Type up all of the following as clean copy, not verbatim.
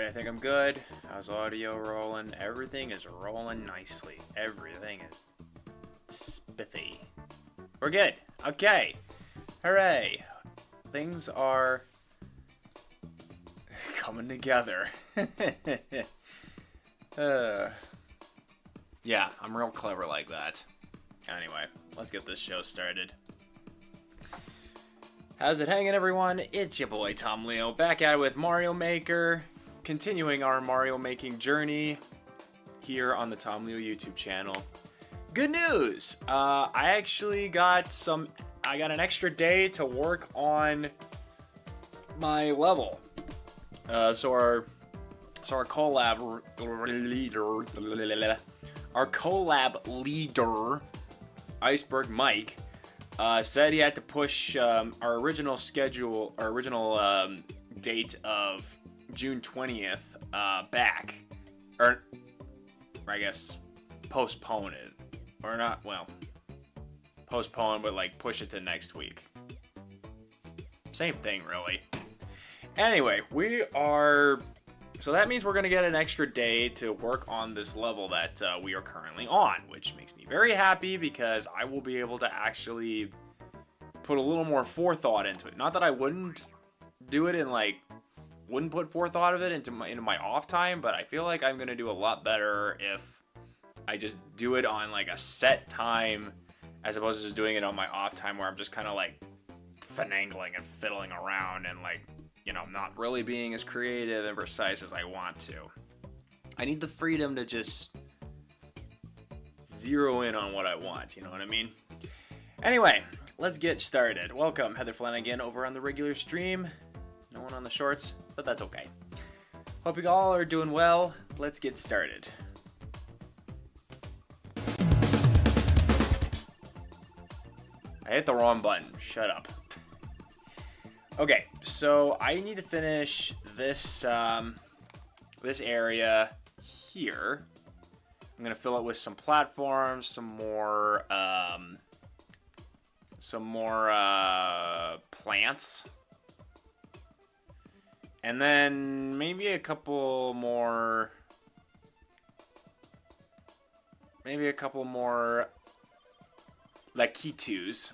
Alright, I think I'm good. How's audio rolling? Everything is rolling nicely. Everything is spiffy. We're good. Okay. Hooray. Things are coming together. Yeah, I'm real clever like that. Anyway, let's get this show started. How's it hanging, everyone? It's your boy Tom Leo, back at it with Mario Maker, continuing our Mario making journey here on the Tom Leo YouTube channel. Good news! I actually got an extra day to work on my level. So our collab leader, Iceberg Mike, said he had to push our original date of June 20th back, or I guess postpone it, or not. Well, postpone, but like push it to next week. Same thing, really. Anyway, so that means we're going to get an extra day to work on this level that we are currently on, which makes me very happy because I will be able to actually put a little more forethought into it. Not that I wouldn't do it wouldn't put forethought of it into my off time, but I feel like I'm going to do a lot better if I just do it on like a set time as opposed to just doing it on my off time where I'm just kind of like finagling and fiddling around and like, you know, not really being as creative and precise as I want to. I need the freedom to just zero in on what I want, you know what I mean? Anyway, let's get started. Welcome, Heather Flanagan over on the regular stream. No one on the shorts, but that's okay. Hope you all are doing well. Let's get started. I hit the wrong button. Shut up. Okay, so I need to finish this this area here. I'm gonna fill it with some platforms, some more plants, and then maybe a couple more lakitus.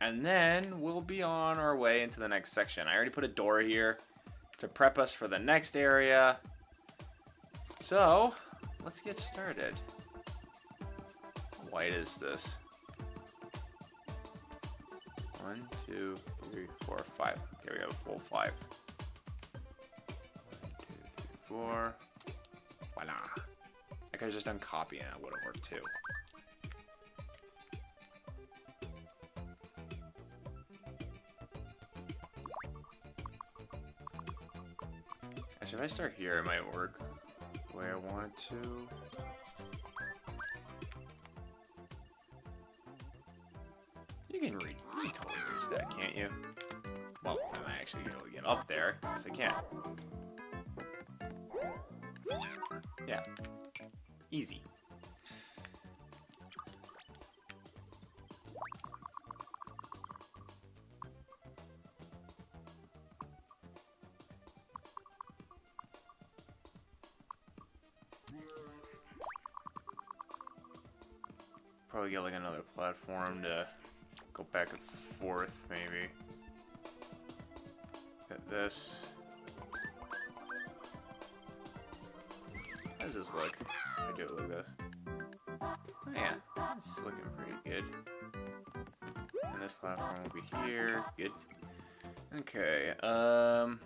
And then we'll be on our way into the next section. I already put a door here to prep us for the next area. So, let's get started. How white is this? 1, 2, 3, 4, 5. Okay, we have a full 5. 1, 2, 3, 4. Voila. I could have just done copy and it would have worked too. If I start here, it might work the way I want it to. You can totally reach that, can't you? Well, I'm actually able to get up there, because I can't. Yeah. Easy. Probably get like another platform to go back and forth, maybe. Get this. How does this look? I do it like this. Oh yeah, it's looking pretty good. And this platform will be here. Good. Okay, I'm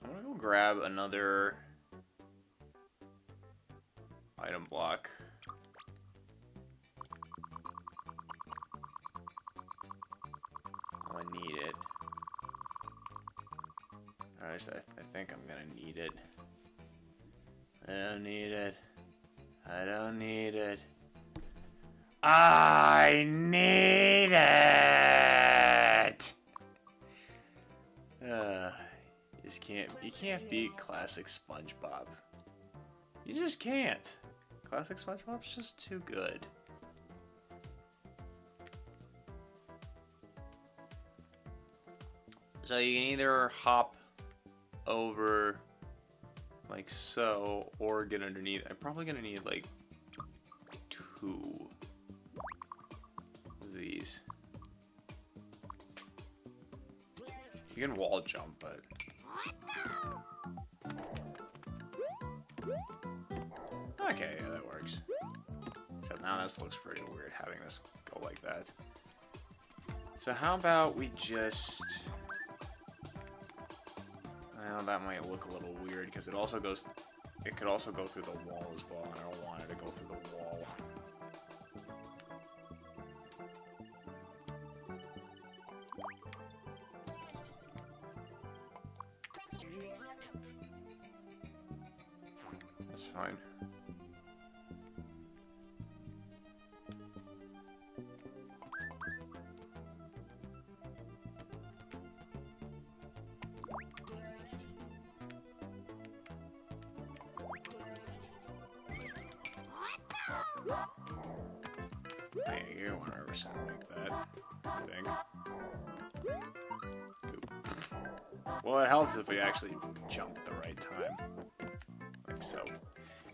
gonna go grab another item block. I need it. Alright, I think I'm gonna need it. I don't need it. I don't need it. I need it! You can't beat classic SpongeBob. You just can't. Classic SpongeBob's just too good. So you can either hop over like so, or get underneath. I'm probably gonna need like 2 of these. You can wall jump, but okay, yeah, that works. Except now this looks pretty weird having this go like that. So how about we just... Well, that might look a little weird because it also goes... It could also go through the wall as well, and I don't want it to go through the wall. That's fine. There you go, 100% like that, I think. Well, it helps if we actually jump at the right time. Like so.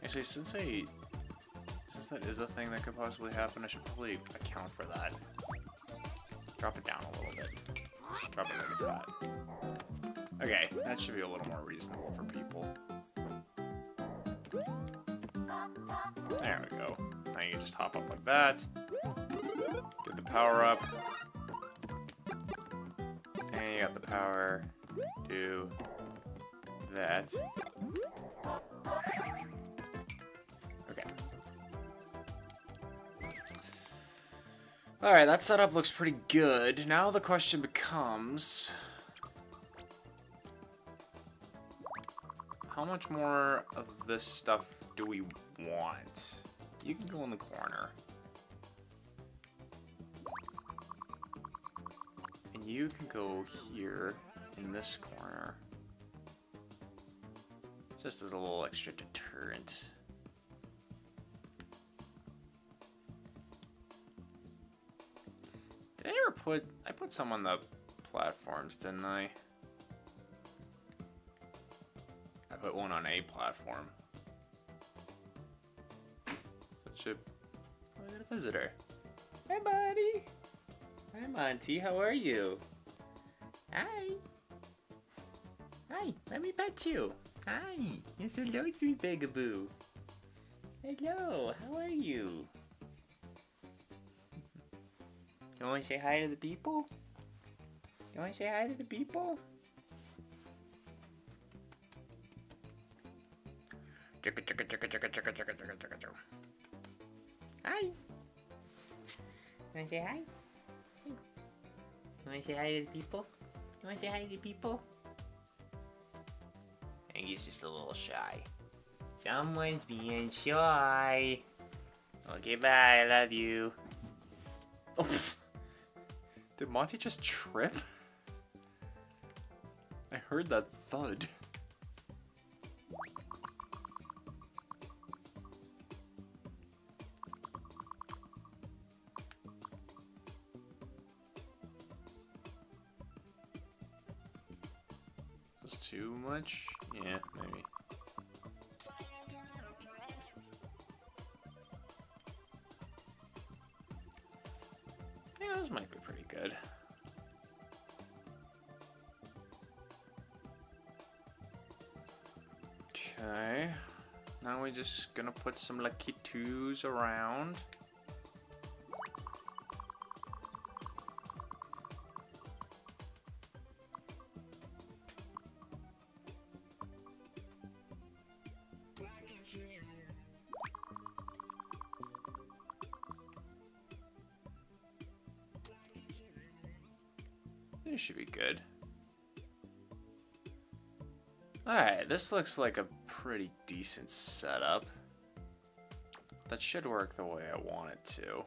Actually, since that is a thing that could possibly happen, I should probably account for that. Drop it down a little bit. Drop it like it's hot. Okay, that should be a little more reasonable for people. There we go. Now you just hop up like that. Get the power up. And you got the power. Do that. Okay. Alright, that setup looks pretty good. Now the question becomes... how much more of this stuff do we want? You can go in the corner. And you can go here in this corner. Just as a little extra deterrent. Did I ever put... I put some on the platforms, didn't I? I put one on a platform. Such a... Oh, I got a visitor. Hi, buddy. Hi, Monty. How are you? Hi. Hi. Let me pet you. Hi. Yes, hello, sweet Begaboo. Hello. How are you? You want to say hi to the people? You want to say hi to the people? Hi. You want to say hi? You want to say hi to the people? You want to say hi to the people? I think he's just a little shy. Someone's being shy. Okay, bye. I love you. Oh, did Monty just trip? I heard that thud. Is this too much? Yeah, maybe. Yeah, this might be pretty good. Okay. Now we're just gonna put some lucky twos around. This should be good. Alright, this looks like a pretty decent setup. That should work the way I want it to.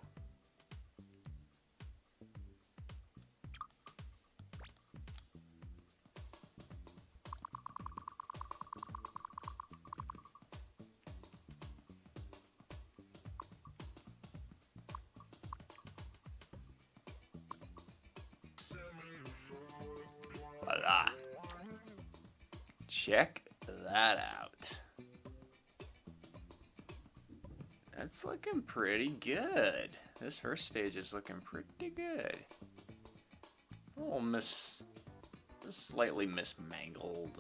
Voila. Check that out. That's looking pretty good. This first stage is looking pretty good. A little just slightly mismangled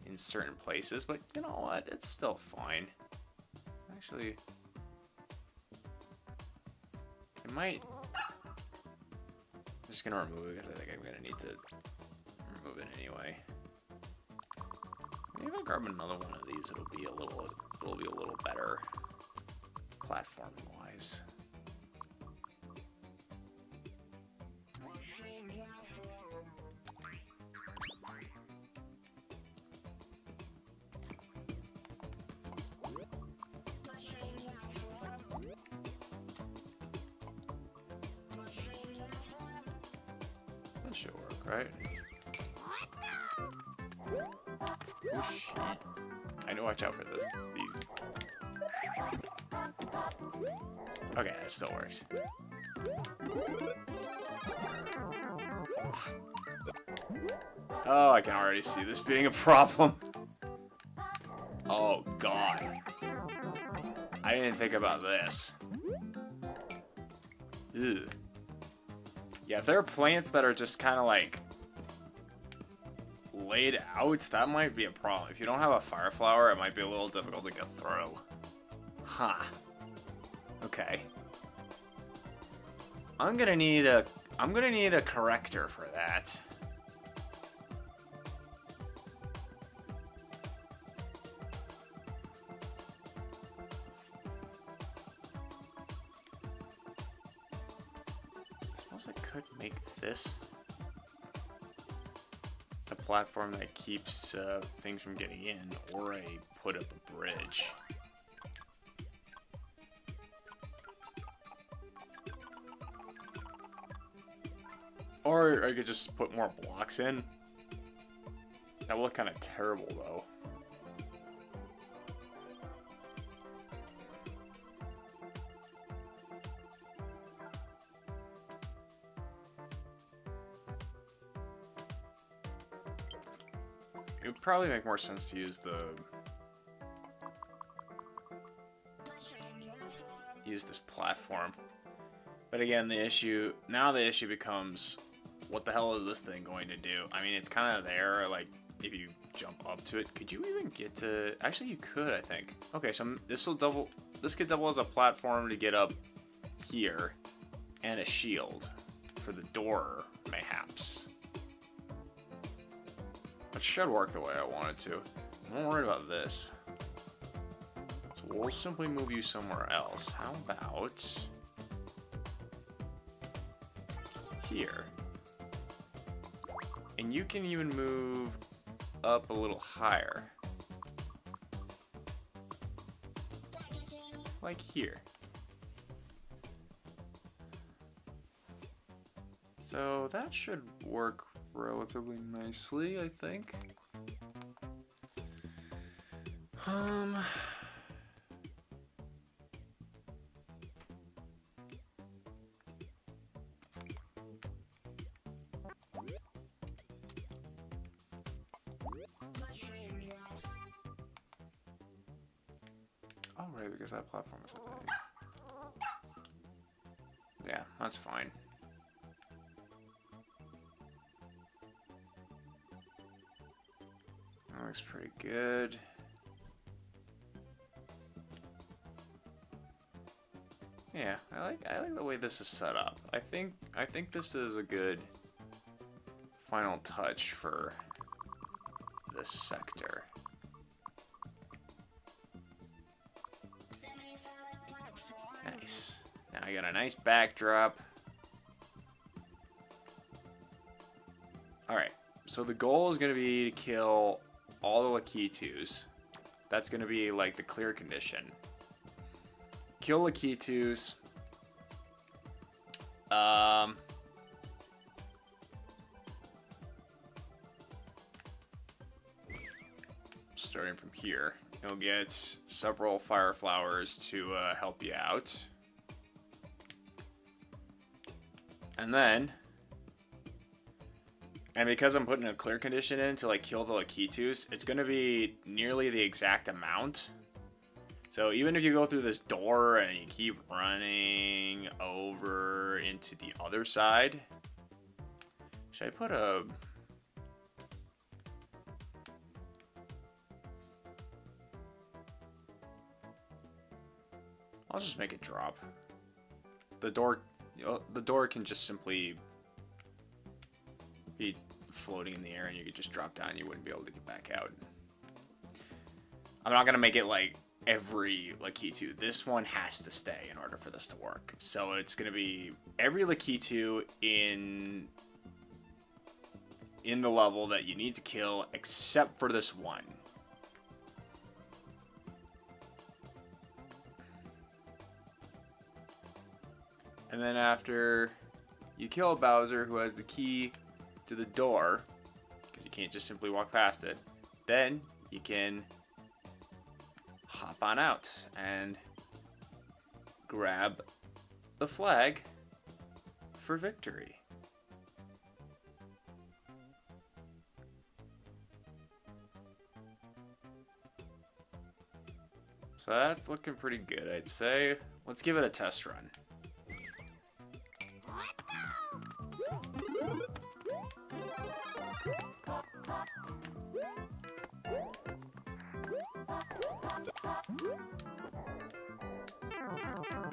in certain places, but you know what? It's still fine. Actually, I might. I'm just gonna remove it because I think I'm gonna need to remove it anyway. Maybe if I grab another one of these, it'll be a little better platforming wise. That should work, right? Oh shit. I know, watch out for these. Okay, that still works. Oh, I can already see this being a problem. Oh god. I didn't think about this. Ugh. Yeah, if there are plants that are just kind of like laid out, that might be a problem. If you don't have a fire flower, it might be a little difficult to get through. Huh. Okay. I'm gonna need a corrector for that. I suppose I could make this a platform that keeps things from getting in, or I put up a bridge. Or I could just put more blocks in. That would look kind of terrible, though. It would probably make more sense to use this platform. But again, the issue becomes, what the hell is this thing going to do? I mean, it's kind of there, like, if you jump up to it. Could you even get to... Actually, you could, I think. Okay, so this could double as a platform to get up here, and a shield for the door, mayhaps. That should work the way I want it to. I'm not worried about this. So we'll simply move you somewhere else. How about... here. And you can even move up a little higher. Like here. So that should work relatively nicely, I think. Oh, right, because that platform is up there. Yeah, that's fine. That looks pretty good. Yeah, I like the way this is set up. I think this is a good final touch for this sector. Nice. Now I got a nice backdrop. Alright, so the goal is going to be to kill all the Lakitus. That's going to be like the clear condition. Kill Lakitus. Starting from here, you'll get several fire flowers to help you out. And then And because I'm putting a clear condition in to like kill the Lakitus, it's going to be nearly the exact amount. So even if you go through this door and you keep running over into the other side, should I put a... I'll just make it drop. The door can just simply be floating in the air and you could just drop down and you wouldn't be able to get back out. I'm not going to make it like every Lakitu. This one has to stay in order for this to work. So it's going to be every Lakitu in the level that you need to kill except for this one. And then after you kill Bowser, who has the key to the door, because you can't just simply walk past it, then you can hop on out and grab the flag for victory. So that's looking pretty good, I'd say. Let's give it a test run.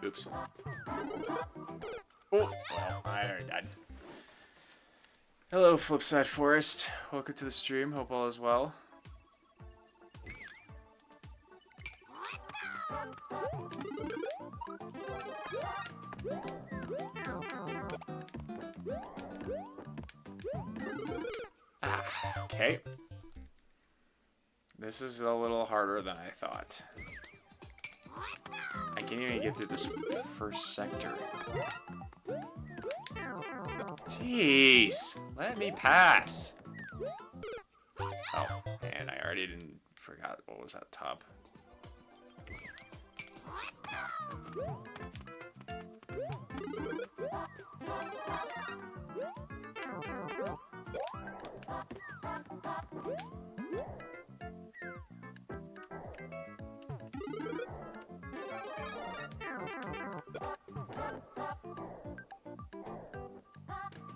Oops. Oh, well, I already died. Hello, Flipside Forest. Welcome to the stream. Hope all is well. Okay. This is a little harder than I thought. I can't even get through this first sector. Jeez, let me pass. Oh, and I already forgot what was at top.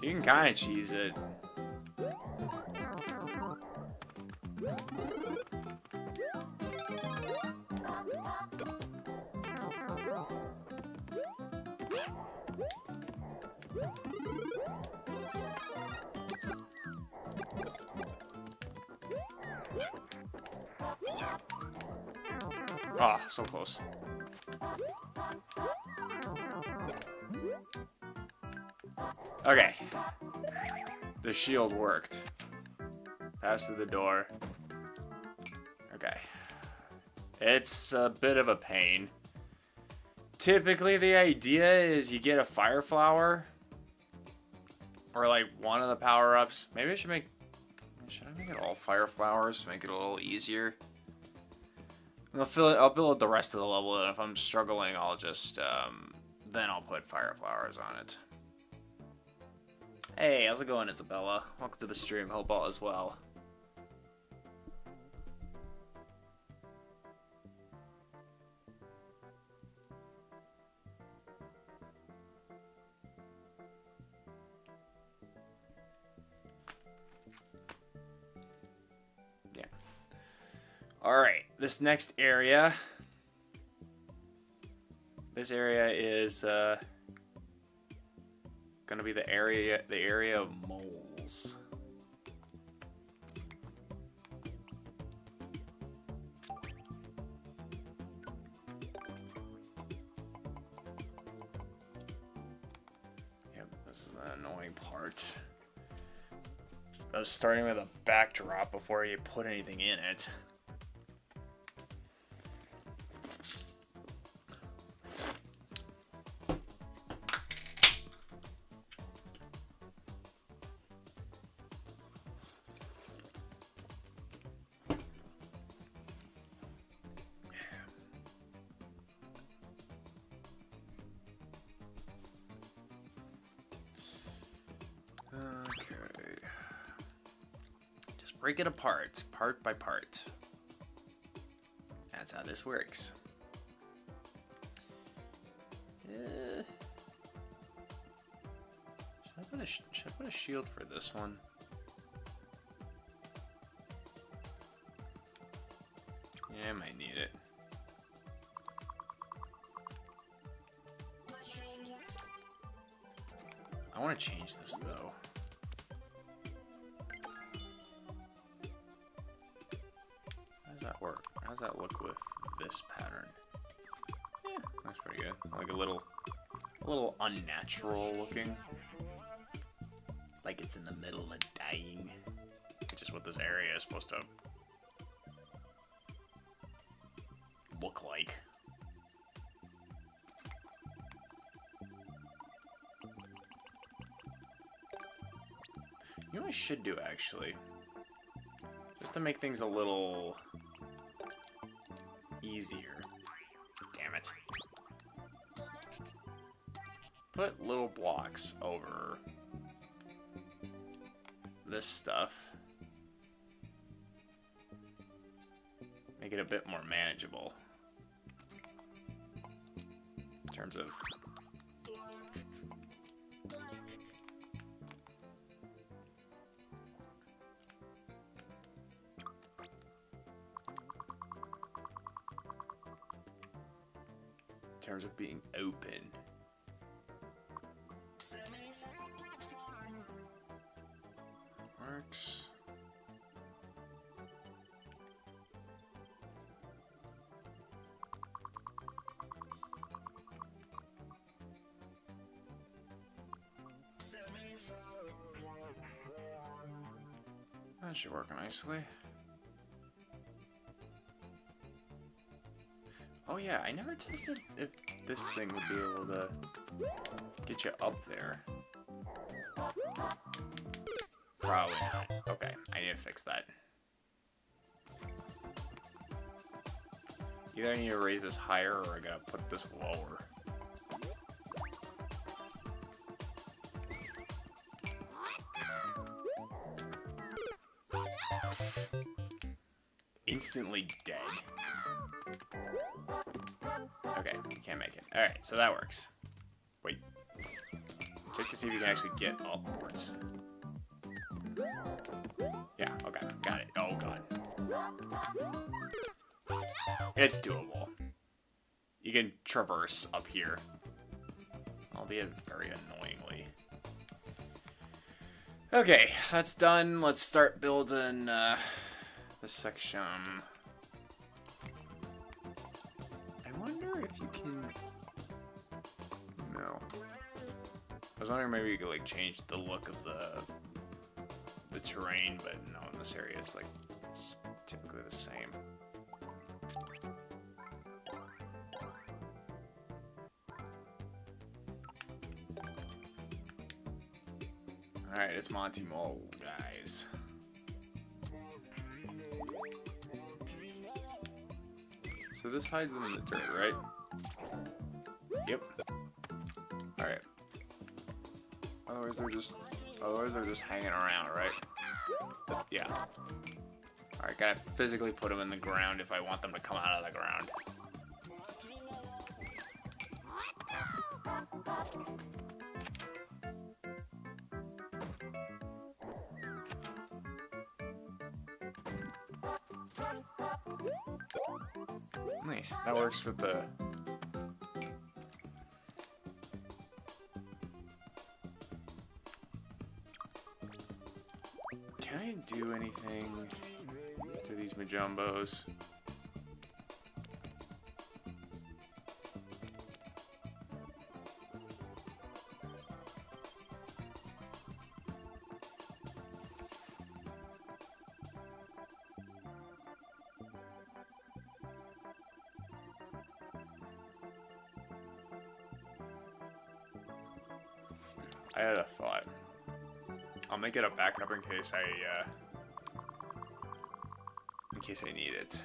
You can kind of cheese it. Ah, oh, so close. Okay. The shield worked. Pass through the door. Okay. It's a bit of a pain. Typically, the idea is you get a fire flower. Or like one of the power-ups. Maybe I should make... Should I make it all fire flowers to make it a little easier? I'll build the rest of the level, and if I'm struggling, I'll just, then I'll put fire flowers on it. Hey, how's it going, Isabella? Welcome to the stream. Hope all is well. Yeah. Alright, this next area. This area is, gonna be the area of moles. Yep, this is the annoying part. I was starting with a backdrop before you put anything in it. break it apart, part by part. That's how this works. Should I put a shield for this one? Yeah, I might need it. I want to change this though. How does that work? How does that look with this pattern? Yeah, that's pretty good. Like a little unnatural looking. Like it's in the middle of dying. Which is what this area is supposed to look like. You know what I should do, actually? Just to make things a little easier. Damn it. Put little blocks over this stuff. Make it a bit more manageable. In terms of... being open. Works. That should work nicely. Oh yeah, I never tested if this thing would be able to get you up there. Probably not. Okay, I need to fix that. Either I need to raise this higher or I gotta put this lower. Instantly dead. Okay, can't make it. Alright, so that works. Wait. Check to see if you can actually get upwards. Yeah, okay, got it. Oh god. It's doable. You can traverse up here. Albeit very annoyingly. Okay, that's done. Let's start building this section. I wonder if you can... No. I was wondering maybe you could like change the look of the terrain, but no, in this area it's like it's typically the same. Alright, it's Monty Mole, guys. So this hides them in the dirt, right? Yep. Alright. Otherwise they're just hanging around, right? Yeah. Alright, gotta physically put them in the ground if I want them to come out of the ground. Nice. That works with the... Can I do anything to these Majumbos? I had a thought. I'll make it a backup in case I need it.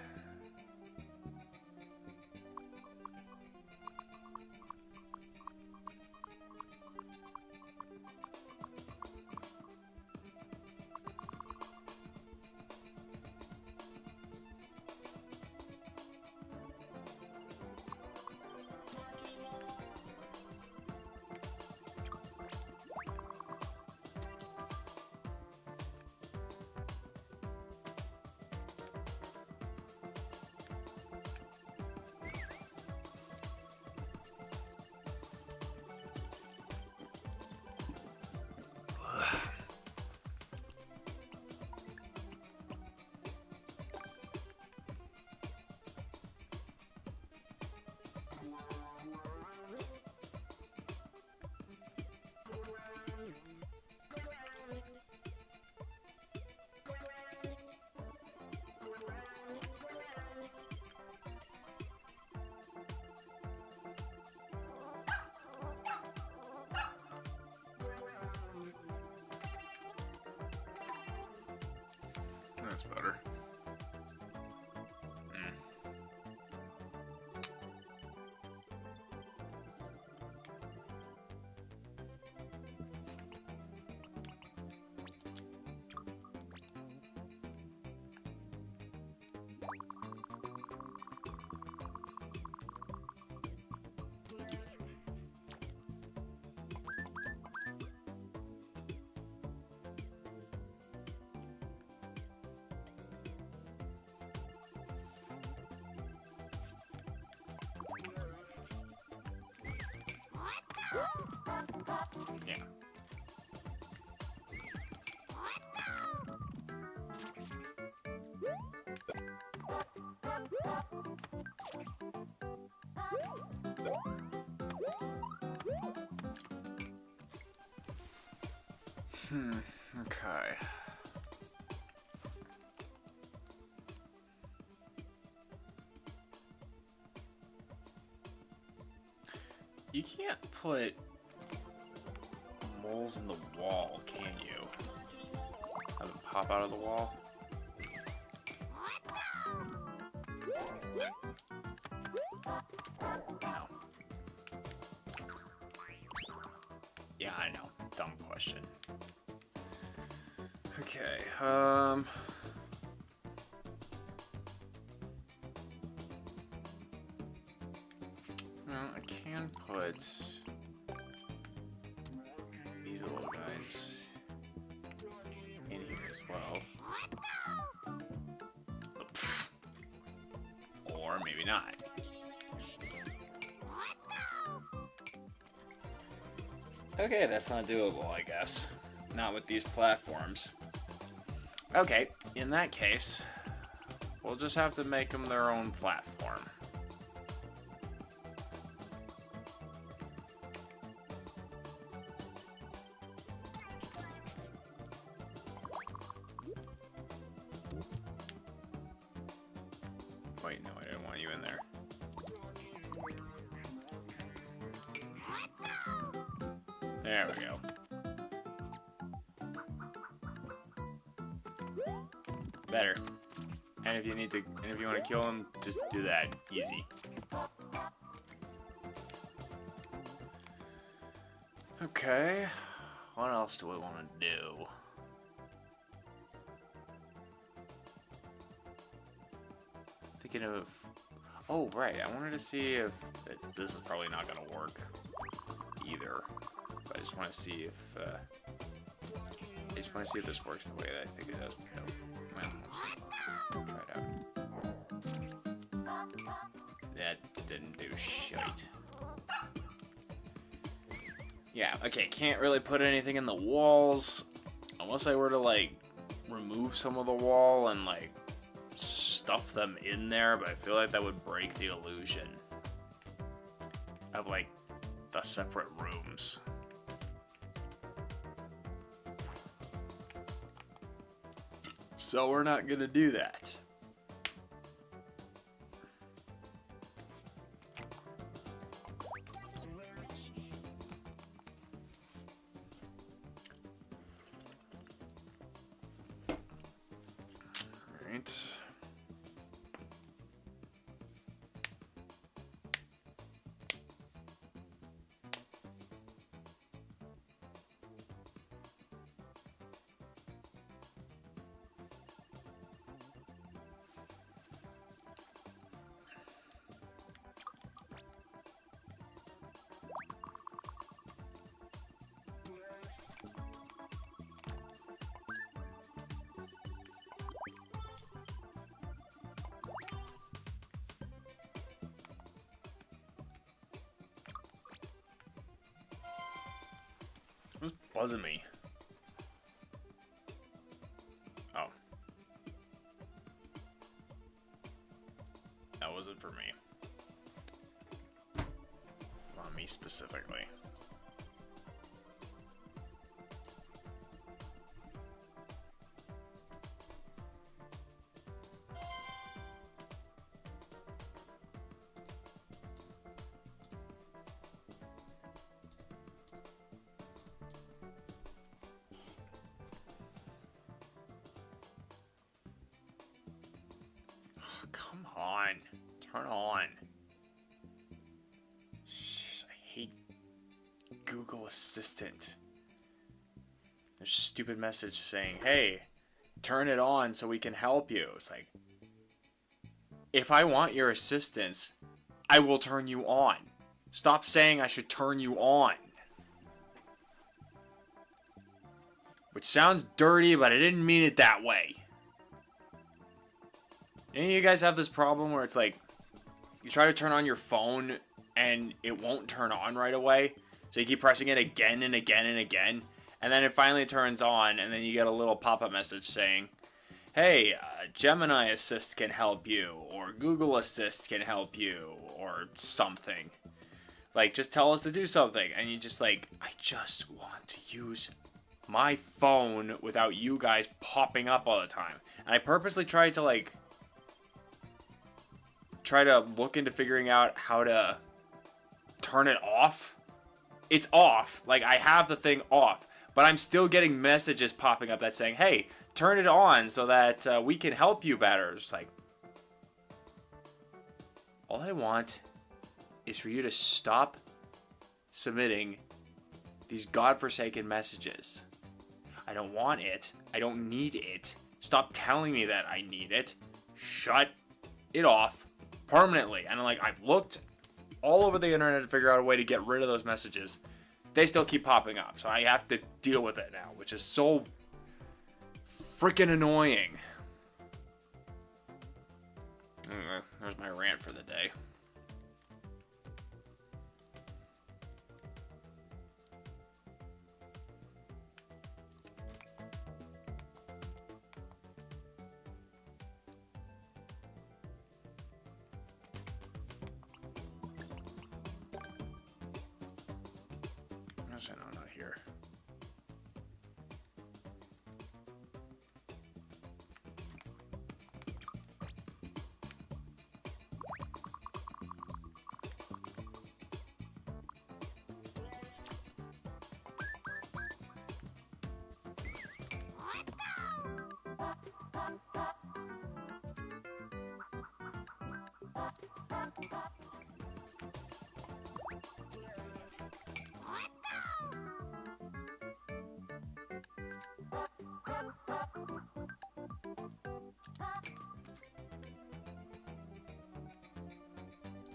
Okay. You can't put moles in the wall, can you? Have them pop out of the wall? No. Yeah, I know. Dumb question. Okay, well, I can put these little guys in here as well. Or maybe not. Okay, that's not doable, I guess. Not with these platforms. Okay, in that case, we'll just have to make them their own platform. Wait, no, I didn't want you in there. There we go. Better. And if you need to, and if you want to kill him, just do that. Easy. Okay. What else do we want to do? Thinking of... Oh, right. I wanted to see if... This is probably not going to work either. But I just want to see if... I just want to see if this works the way that I think it does. No. Well, we'll try it out. That didn't do shite. Yeah, okay, can't really put anything in the walls. Unless I were to, like, remove some of the wall and, like, stuff them in there. But I feel like that would break the illusion of, like, the separate rooms. So we're not gonna do that. All right. Who's buzzing me? Oh. That wasn't for me. Not me specifically. Come on. Turn on. Shh, I hate Google Assistant. There's a stupid message saying, hey, turn it on so we can help you. It's like, if I want your assistance, I will turn you on. Stop saying I should turn you on. Which sounds dirty, but I didn't mean it that way. Any of you guys have this problem where it's like, you try to turn on your phone and it won't turn on right away? So you keep pressing it again and again and again. And then it finally turns on and then you get a little pop-up message saying, hey, Gemini Assist can help you, or Google Assist can help you, or something. Like, just tell us to do something. And you just like, I just want to use my phone without you guys popping up all the time. And I purposely tried to, like, try to look into figuring out how to turn it off. It's off. Like, I have the thing off. But I'm still getting messages popping up that's saying, hey, turn it on so that we can help you better. It's like, all I want is for you to stop submitting these godforsaken messages. I don't want it. I don't need it. Stop telling me that I need it. Shut it off permanently. And like, I've looked all over the internet to figure out a way to get rid of those messages. They still keep popping up, so I have to deal with it now, which is so freaking annoying. There's my rant for the day. No, not here.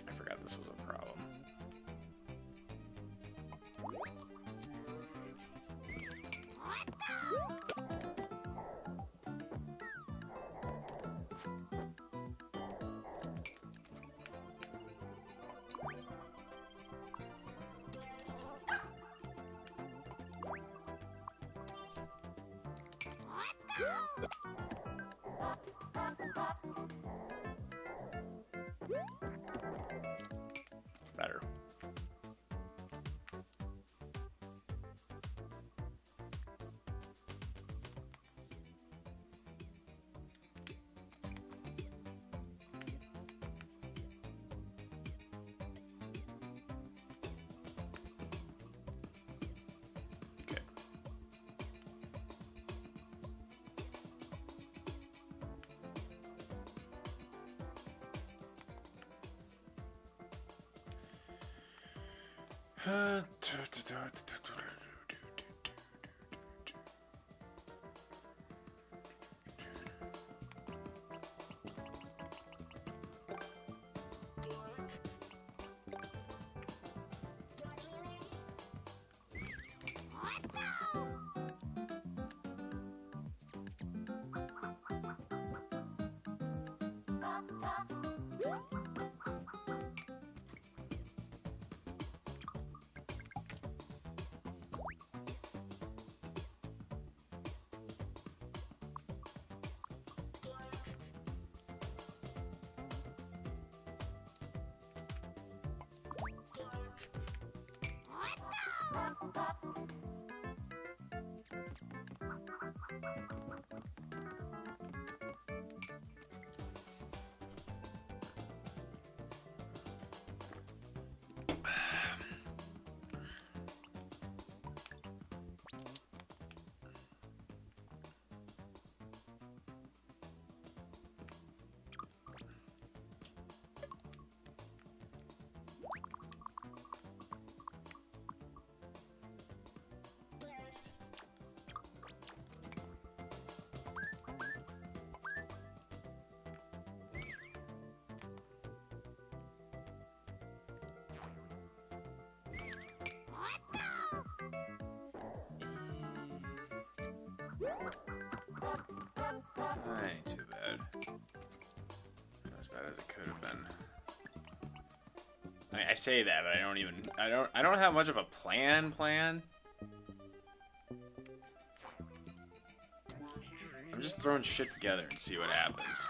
I forgot this was a problem. Better. Okay. Ain't too bad. Not as bad as it could have been. I say that, but I don't have much of a plan. I'm just throwing shit together and see what happens.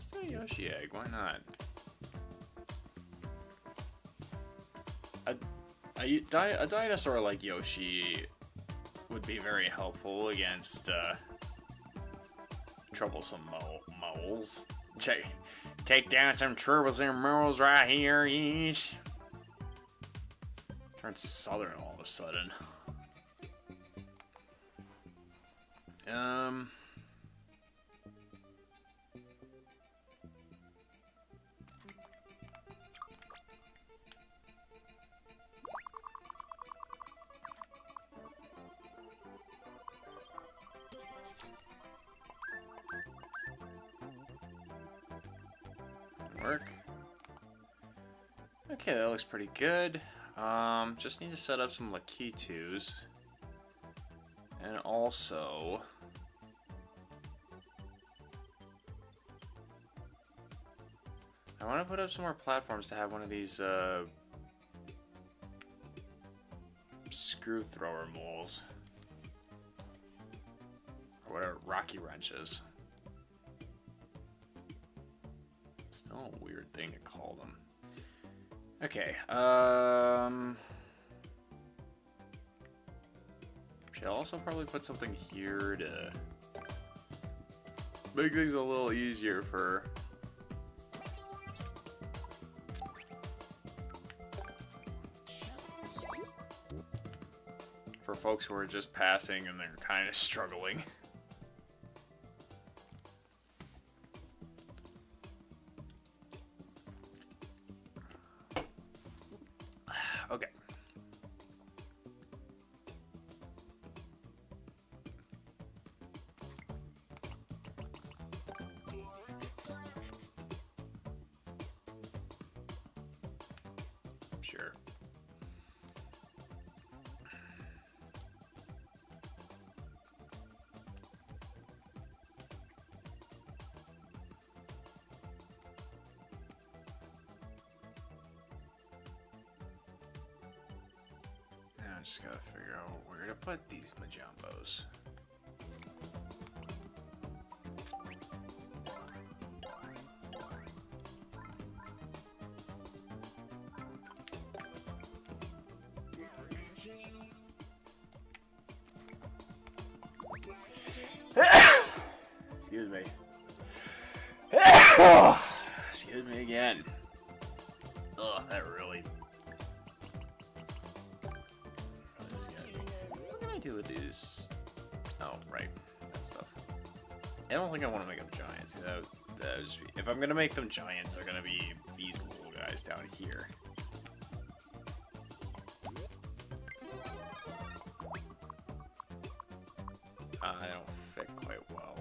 Let's do a Yoshi egg. Why not? A dinosaur like Yoshi would be very helpful against troublesome moles. Take down some troublesome moles right here, yeesh. Turned southern all of a sudden. Work. Okay, that looks pretty good. Just need to set up some Lakitus. And also... I want to put up some more platforms to have one of these, screw thrower moles. Or whatever, rocky wrenches. Still a weird thing to call them. Okay, should also probably put something here to make things a little easier for folks who are just passing and they're kind of struggling. Okay. Sure. I just gotta figure out where to put these Majumbos. Excuse me. Excuse me again. Ugh, that really... What can I do with these? Oh, right. That stuff. I don't think I want to make them giants. That would just be... If I'm going to make them giants, they're going to be these little guys down here. They don't fit quite well.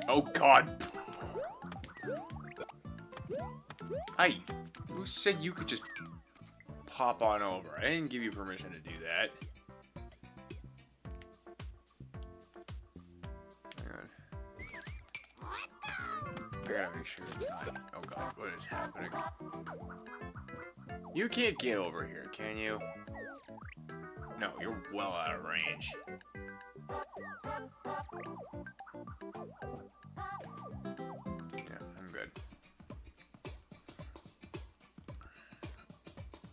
Oh God! Hi. Who said you could just pop on over? I didn't give you permission to do that. Hang on. I gotta make sure it's not. Oh God, what is happening? You can't get over here, can you? No, you're well out of range.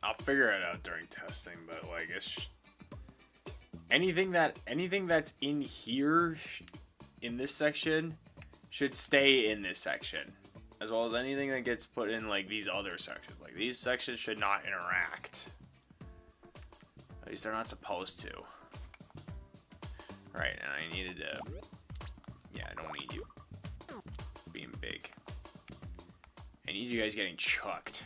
I'll figure it out during testing, but like it's anything that's in here in this section should stay in this section, as well as anything that gets put in like these other sections. Like these sections should not interact. At least they're not supposed to. Right, and I needed to. Yeah, I don't need you being I need you guys getting chucked.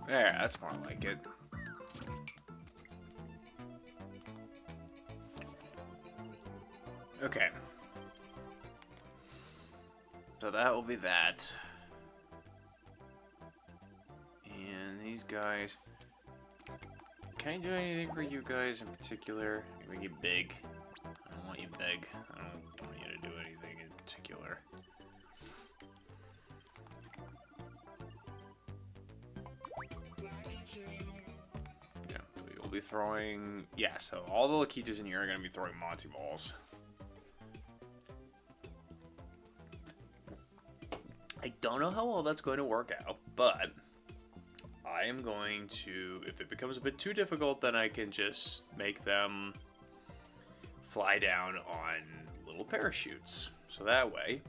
There, that's more like it. Okay. So that will be that. And these guys... Can I do anything for you guys in particular? Make you big. I don't want you big. I don't want you to do anything in particular. Yeah, we will be throwing... Yeah, so all the Lakitas in here are going to be throwing Monty balls. I don't know how well that's going to work out, but I am going to, if it becomes a bit too difficult, then I can just make them fly down on little parachutes. So that way,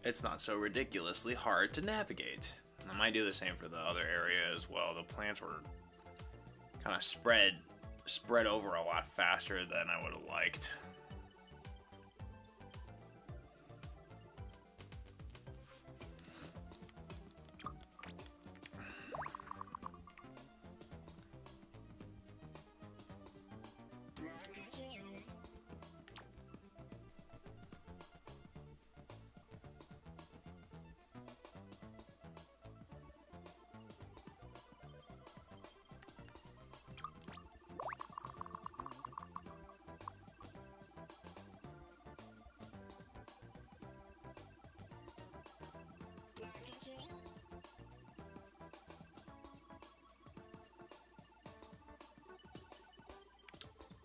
it's not so ridiculously hard to navigate. And I might do the same for the other area as well. The plants were kind of spread over a lot faster than I would have liked.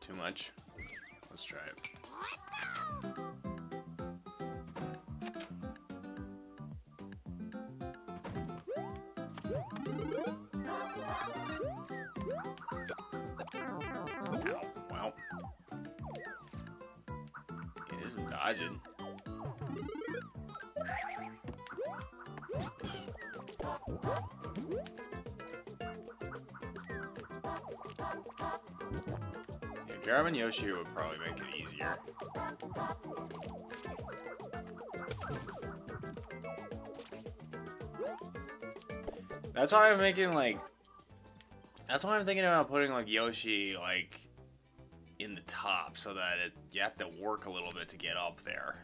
Too much? Let's try it. Ow, well. It isn't dodging. Garam and Yoshi would probably make it easier. That's why I'm making like... That's why I'm thinking about putting like Yoshi like in the top so that you have to work a little bit to get up there.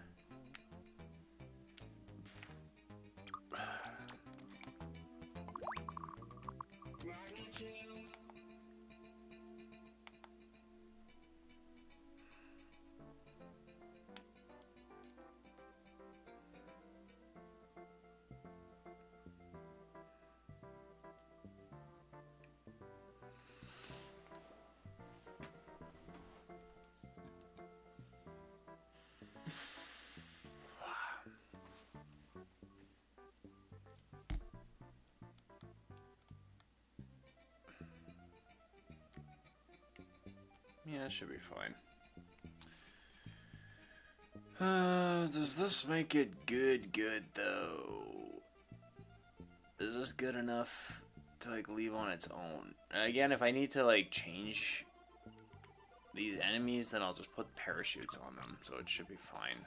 Yeah, it should be fine. Does this make it good though? Is this good enough to like leave on its own? And again, if I need to like change these enemies, then I'll just put parachutes on them, so it should be fine.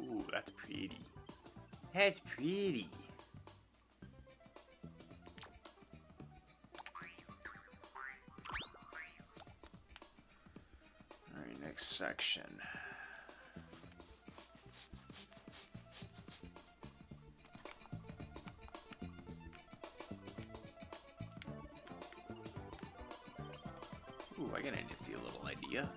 Ooh, that's pretty. That's pretty. section. Ooh, I got a nifty little idea.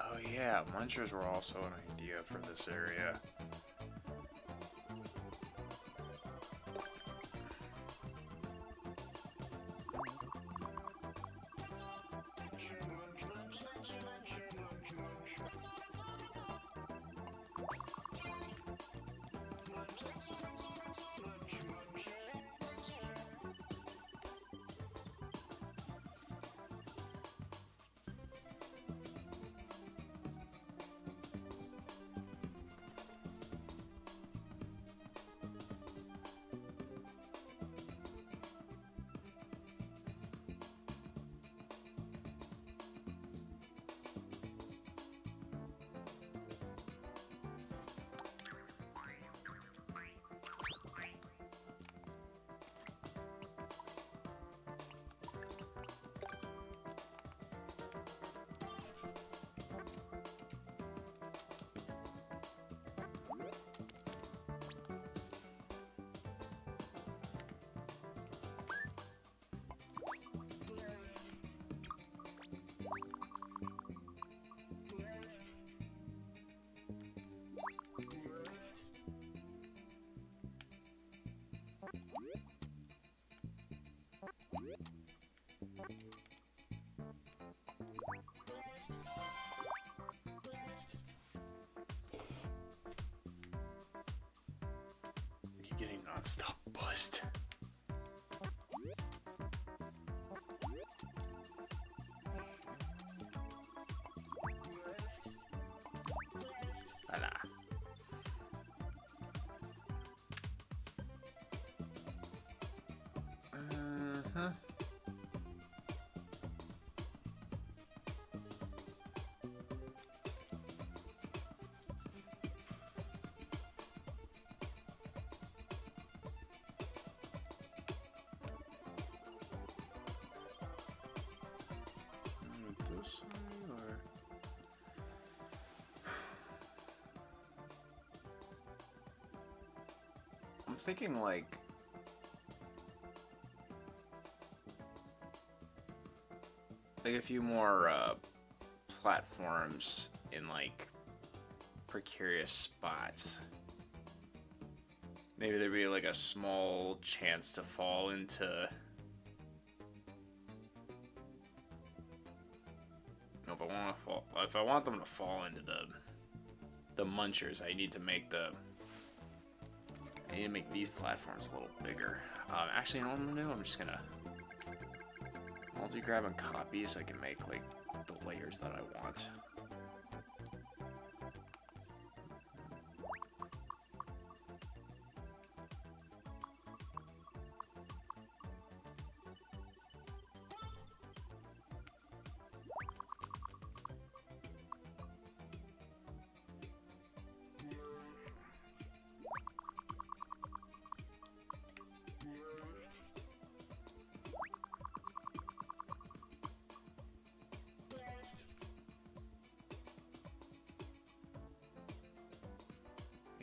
Oh yeah, munchers were also an idea for this area. You're getting non-stop buzzed. Voila. Uh-huh. This way, or... I'm thinking like a few more platforms in like precarious spots. Maybe there'd be like a small chance to fall into. If I want them to fall into the munchers, I need to make these platforms a little bigger. Actually, you know what I'm gonna do? I'm just gonna multi-grab and copy so I can make like the layers that I want.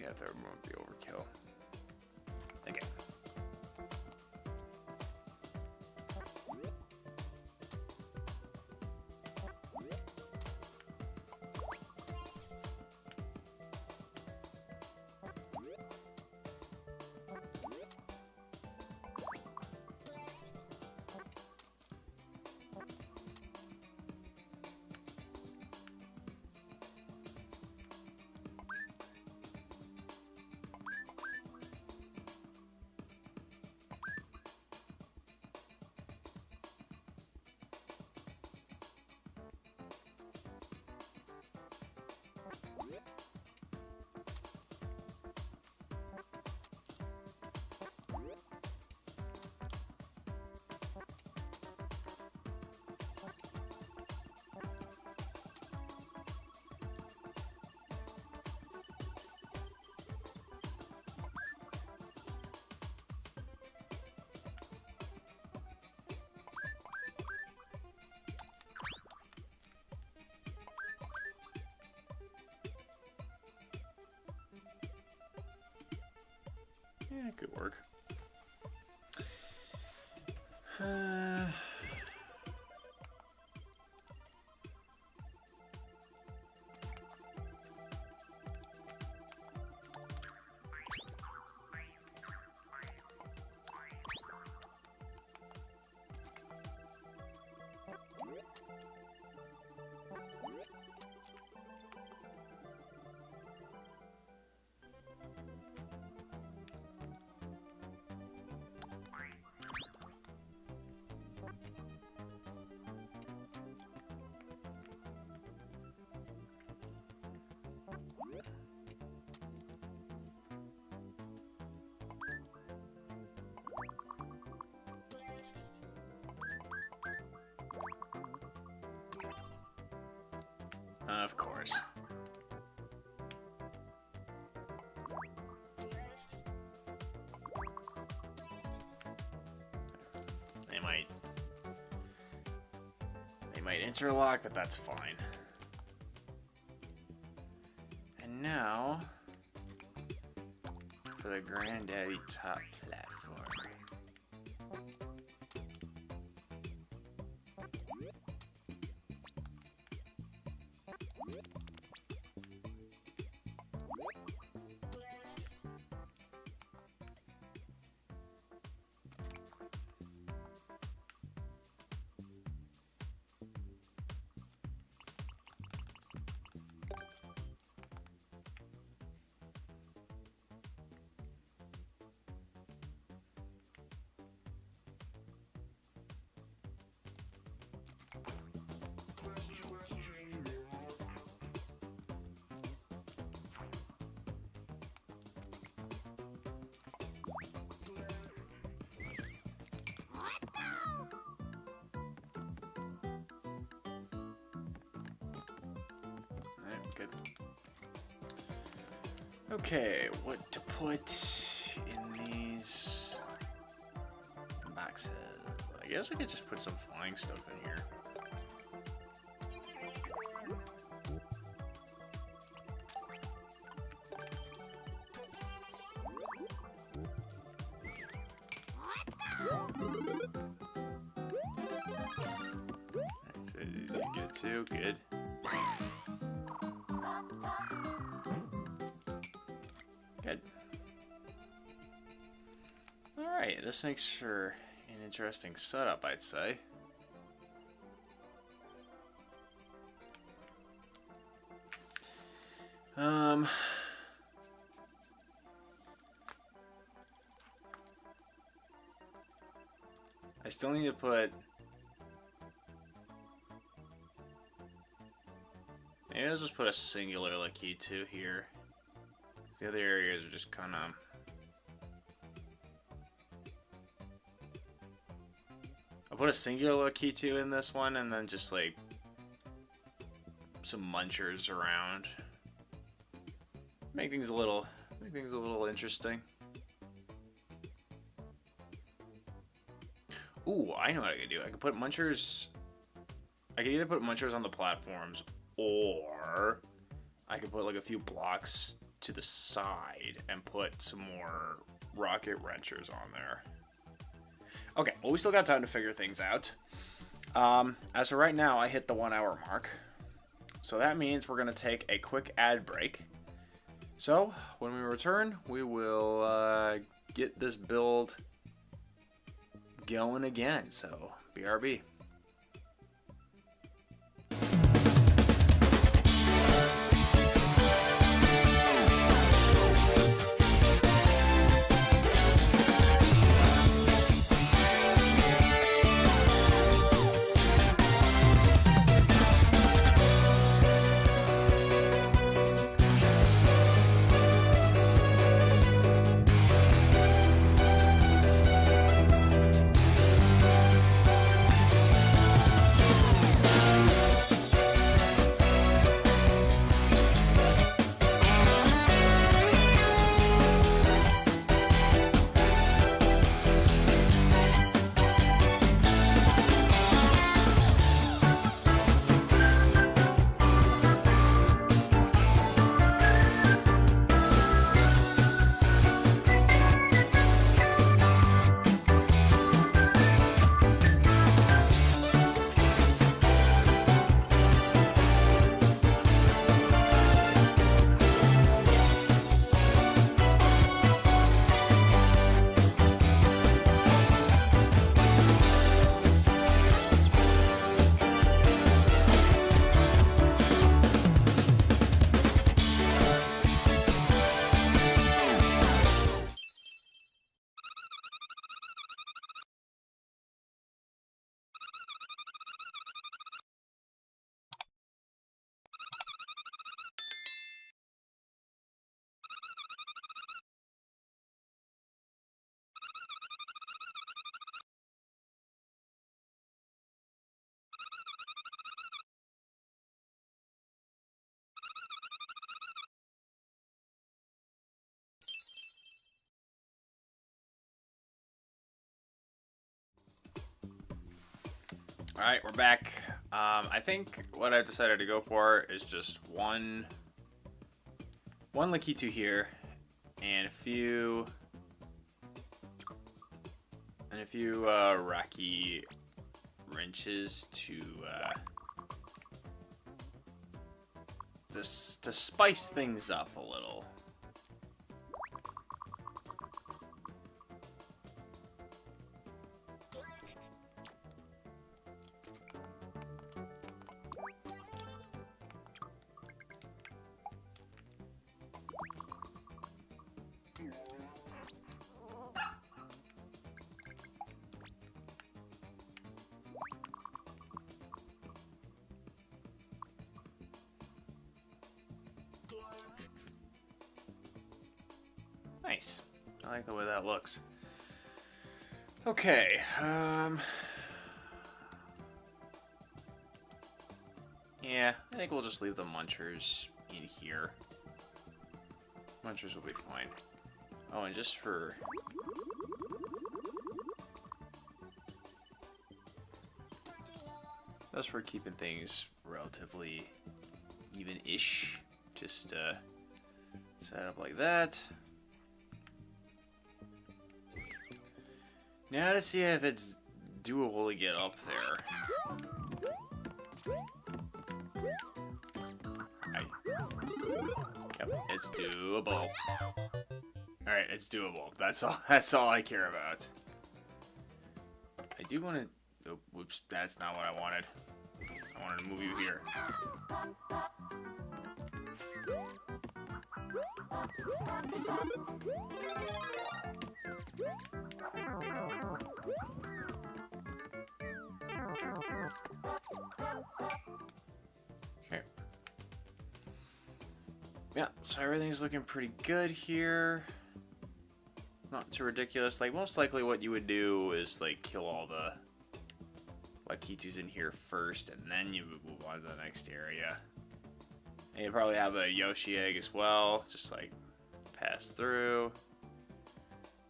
Yeah, third one would be overkill. Okay. Yeah, it could work. Of course. They might interlock, but that's fine. And now for the Granddaddy top platform. Good. Okay, what to put in these boxes? I guess I could just put some flying stuff in here. Alright, so you get two, good. Good. Alright, this makes for an interesting setup, I'd say. I still need to put... Maybe I'll just put a singular like key 2 here. The other areas are just kind of... I'll put a singular key 2 in this one, and then just like some munchers around. Make things a little interesting. Ooh, I know what I could do. I could put munchers... I could either put munchers on the platforms, or I could put like a few blocks to the side and put some more rocket wrenchers on there. Okay, well, we still got time to figure things out. As of right now, I hit the 1 hour mark. So that means we're going to take a quick ad break. So when we return, we will get this build going again. So BRB. Alright, we're back. I think what I decided to go for is just one Lakitu here and a few Rocky wrenches to spice things up a little. Nice. I like the way that looks. Okay. Yeah, I think we'll just leave the munchers in here. Munchers will be fine. Oh, and just for... Just for keeping things relatively even-ish. Just set up like that. Now to see if it's doable to get up there. Right. Yep, it's doable. Alright, it's doable. That's all I care about. I do want to... Oh, whoops, that's not what I wanted. I wanted to move you here. Okay. Yeah, so everything's looking pretty good here. Not too ridiculous. Like, most likely what you would do is, like, kill all the Lakitus in here first, and then you would move on to the next area. And you probably have a Yoshi egg as well. Just, like, pass through.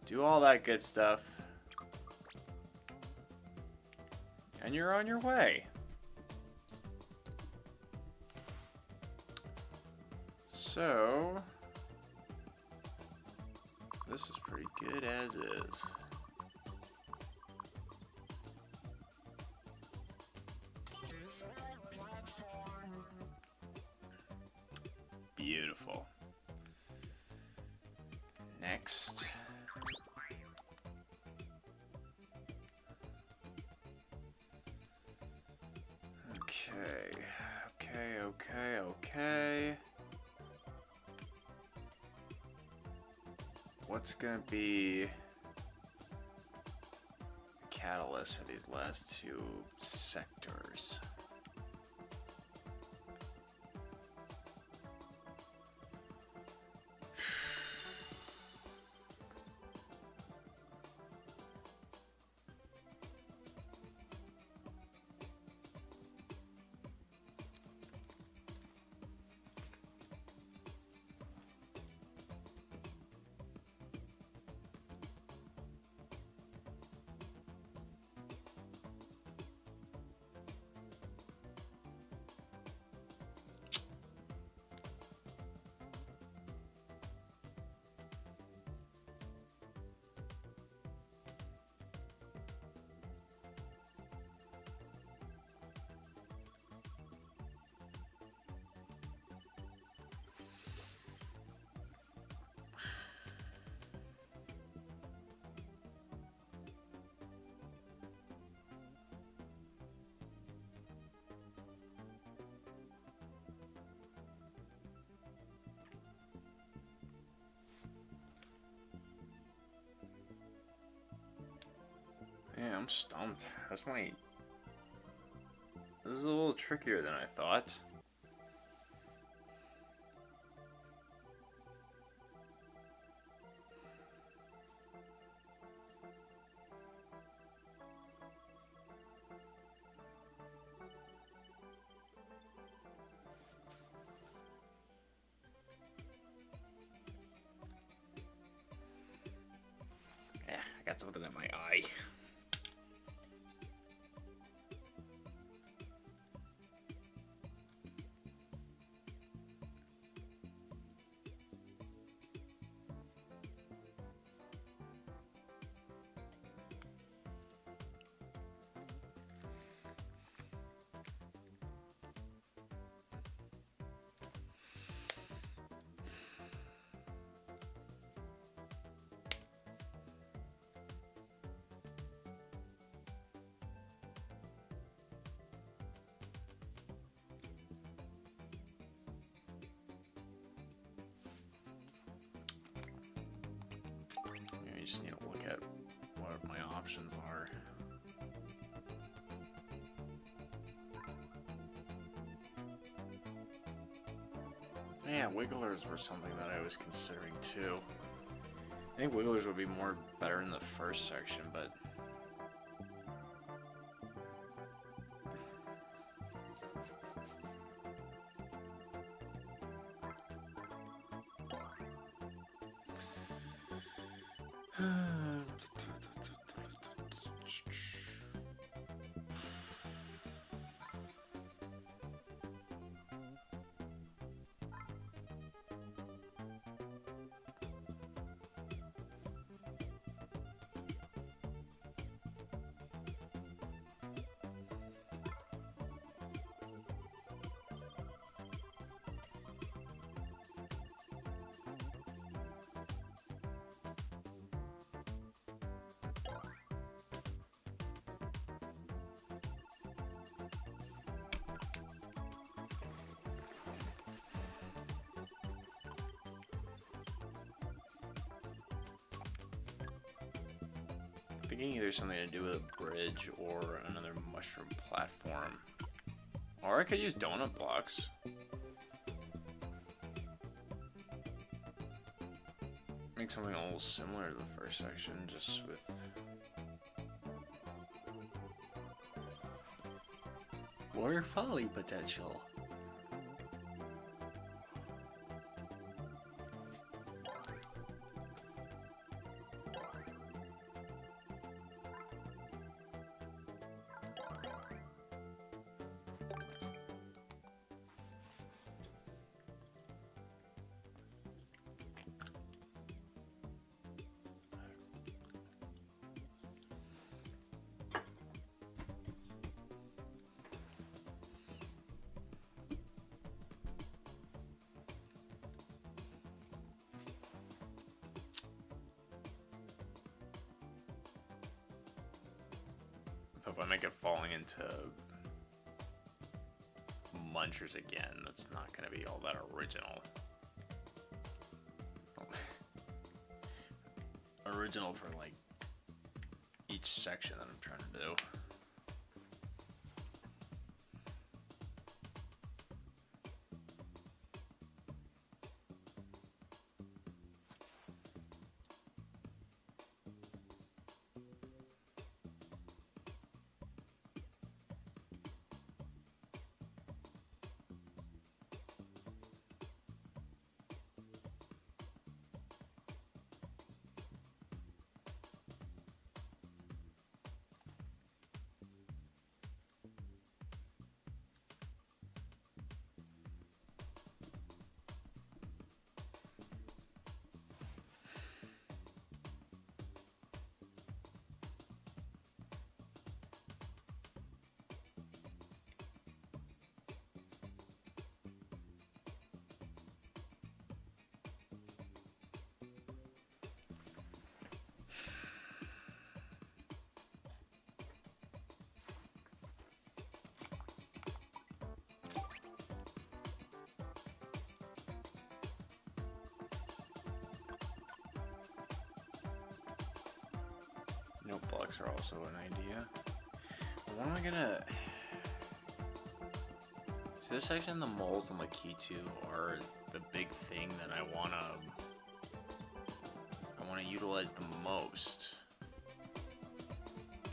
Do all that good stuff. And you're on your way. So, this is pretty good as is. Beautiful. Next. Okay. What's gonna be a catalyst for these last two sectors? Yeah, I'm stumped. This is a little trickier than I thought. Yeah, I got something in my eye. You just need to look at what my options are. Yeah, wigglers were something that I was considering too. I think wigglers would be better in the first section, but thinking either something to do with a bridge or another mushroom platform. Or I could use donut blocks. Make something a little similar to the first section, just with more folly potential. if I make it falling into munchers again, that's not going to be all that original. Original for like each section that I'm trying to do. Note blocks are also an idea. What am I gonna... So this section, the moles and the key 2 are the big thing that I wanna utilize the most.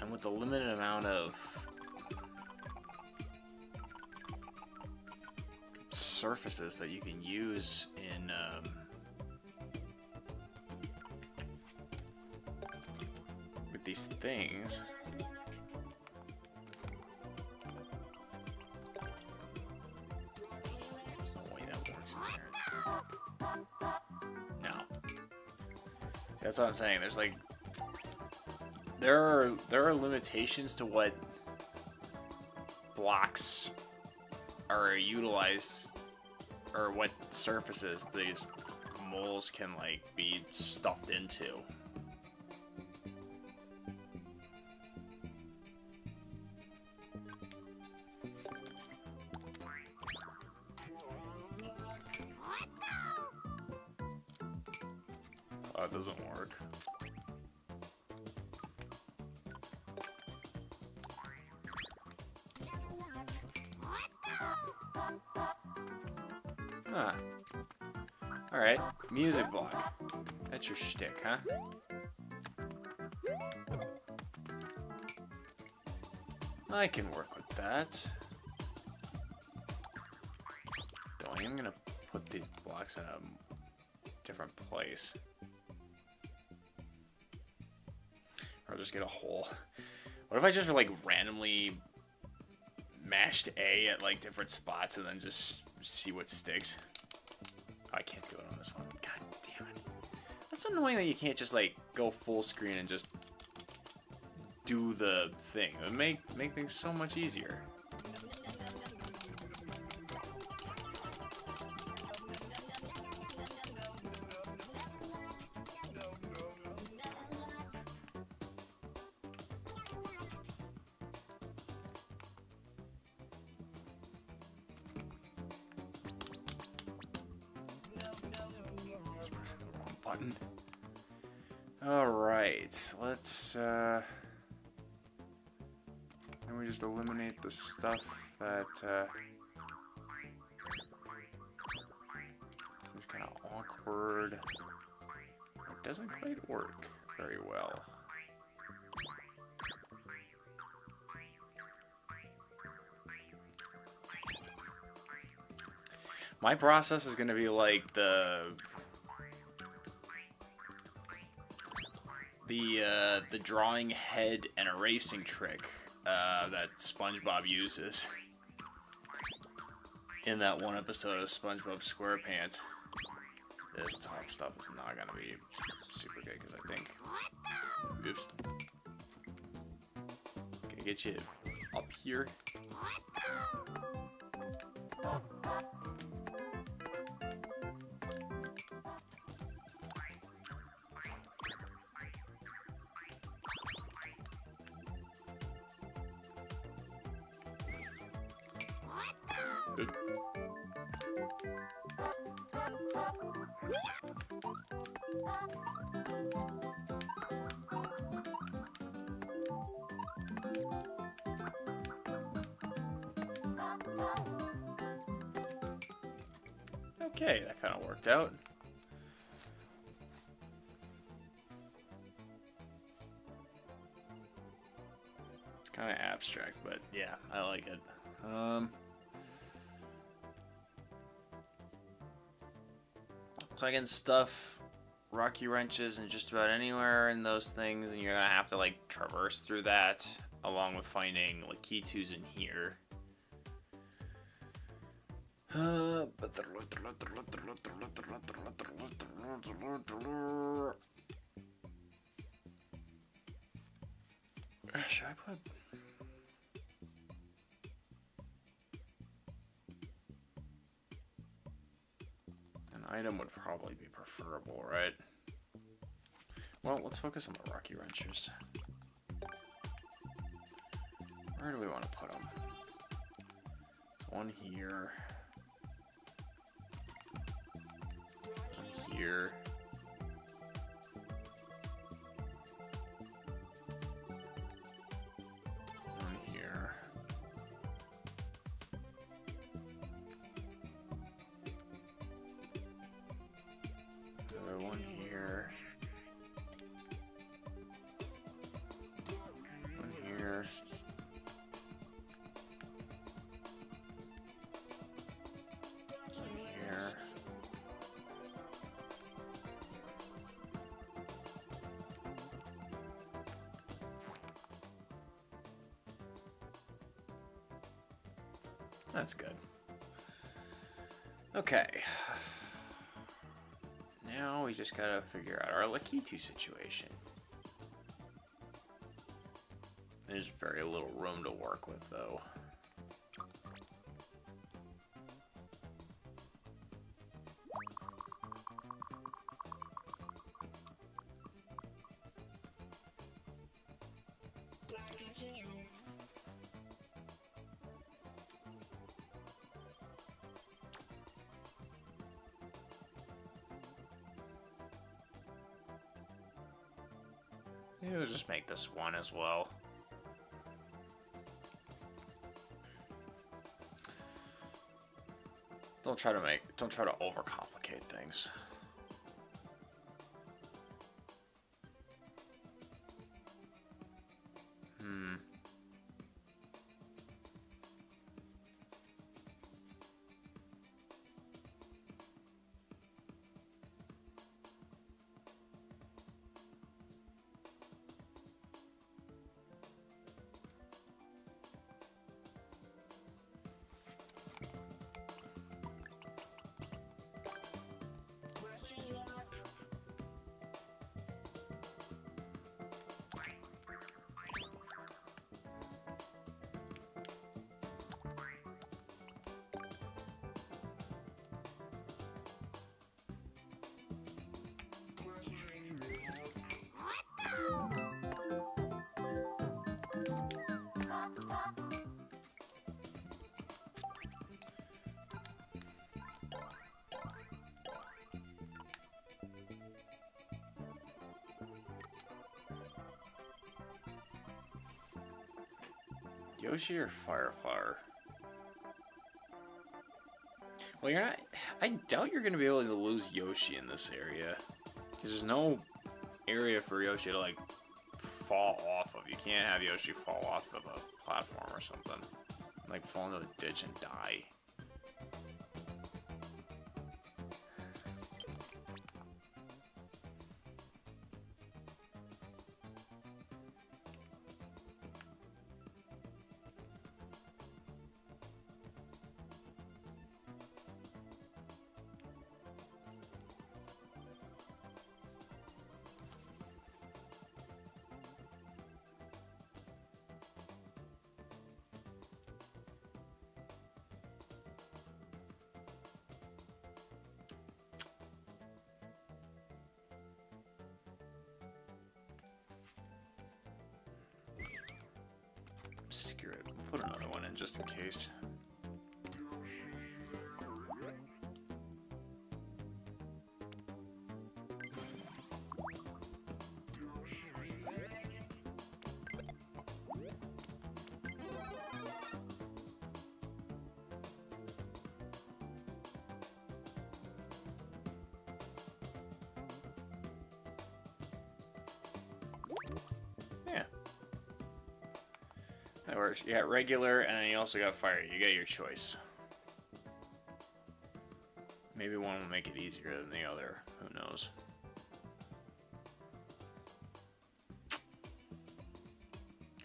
And with the limited amount of surfaces that you can use in these things. Oh wait, that works in there. No. See, that's what I'm saying. There's like there are limitations to what blocks are utilized, or what surfaces these moles can like be stuffed into. It doesn't work. Huh. Alright, music block. That's your shtick, huh? I can work with that. Though I am gonna put these blocks in a different place. Or just get a hole. What if I just like randomly mashed A at like different spots and then just see what sticks? Oh, I can't do it on this one. God damn it. That's annoying that you can't just like go full screen and just do the thing. It would make things so much easier. Button. All right, let's and we just eliminate the stuff that seems kind of awkward. It doesn't quite work very well. My process is going to be like the drawing head and erasing trick that SpongeBob uses in that one episode of SpongeBob SquarePants. This top stuff is not gonna be super good because I think, oops, can I get you up here? Okay, that kind of worked out. It's kind of abstract, but yeah, I like it. So I can stuff rocky wrenches in just about anywhere in those things, and you're gonna have to like traverse through that, along with finding like key twos in here. Should I put... An item would probably be preferable, right? Well, let's focus on the rocky wrenches. Where do we want to put them? One here. One here. One here. One here. One here. That's good. Okay. Now we just gotta figure out our Lakitu situation. There's very little room to work with, though. Maybe we'll just make this one as well. Don't try to overcomplicate things. Yoshi or Fireflower? Well, you're not... I doubt you're going to be able to lose Yoshi in this area. Because there's no area for Yoshi to, like, fall off of. You can't have Yoshi fall off of a platform or something. Like, fall into the ditch and die. Screw it. We'll put another one in just in case. That works. You got regular, and then you also got fire. You got your choice. Maybe one will make it easier than the other. Who knows?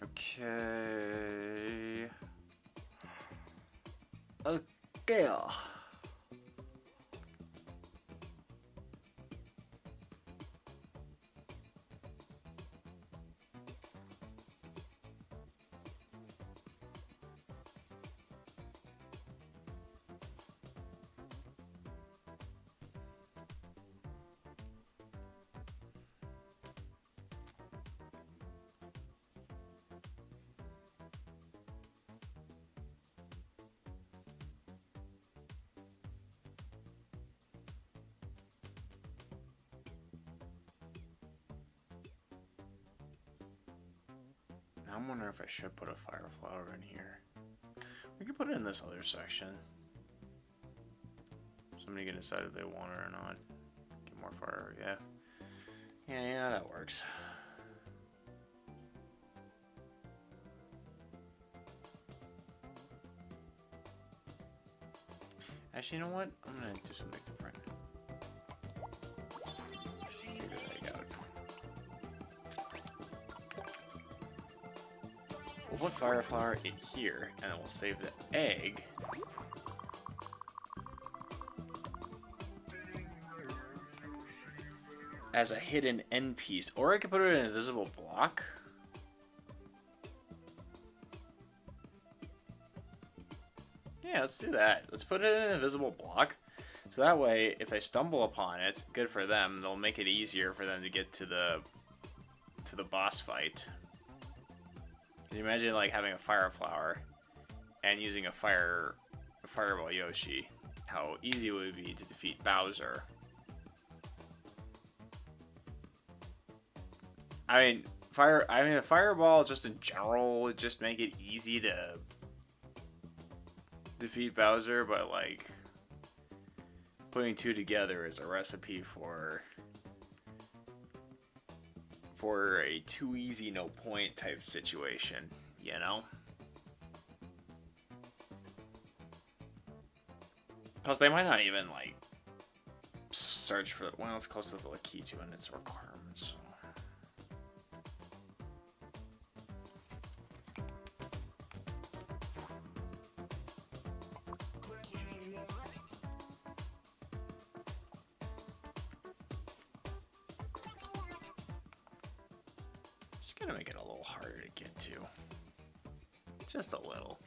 Okay. Okay. I'm wondering if I should put a fire flower in here. We could put it in this other section. Somebody can decide if they want it or not. Get more fire, yeah. Yeah, that works. Actually, you know what? I'm gonna do something different. Figure that out. We'll put fire flower in here, and then we'll save the egg. As a hidden end piece. Or I could put it in an invisible block. Yeah, let's do that. Let's put it in an invisible block. So that way, if they stumble upon it, good for them. They'll make it easier for them to get to the boss fight. Can you imagine like having a fire flower and using a fireball Yoshi? How easy it would be to defeat Bowser. I mean, a fireball just in general would just make it easy to defeat Bowser, but like putting two together is a recipe for a too easy no point type situation, you know? Plus they might not even like search for, well, it's close to the key to and its requirements, so. Gonna make it a little harder to get to. Just a little.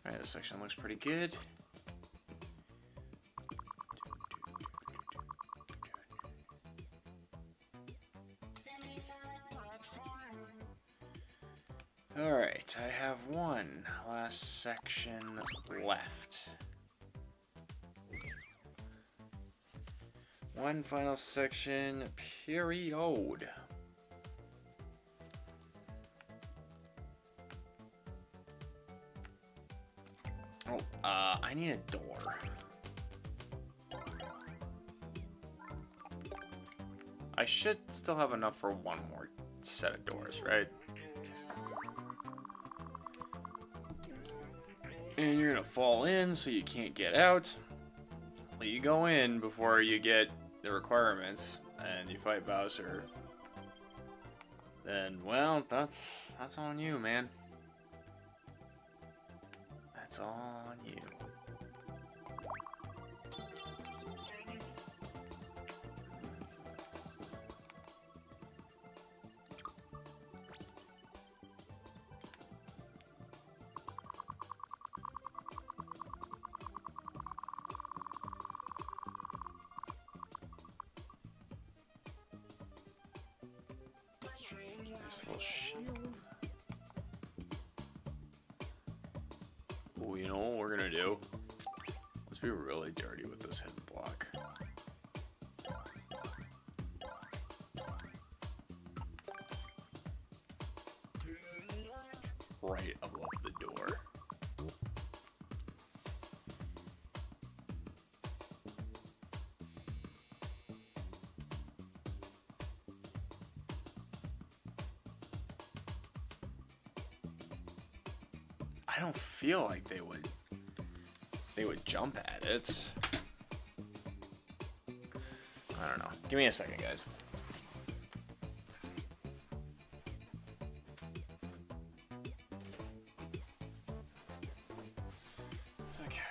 Alright, this section looks pretty good. Alright, I have one last section left. One final section, period. Oh, I need a door. I should still have enough for one more set of doors, right? Yes. And you're gonna fall in, so you can't get out. Well, you go in before you get the requirements, and you fight Bowser. Then, well, that's on you, man. That's all on you. Nice little shield. Oh, you know what we're gonna do? Let's be really dirty with this hidden block. Right above the door. I don't feel like they would jump at it. I don't know. Give me a second, guys. Okay.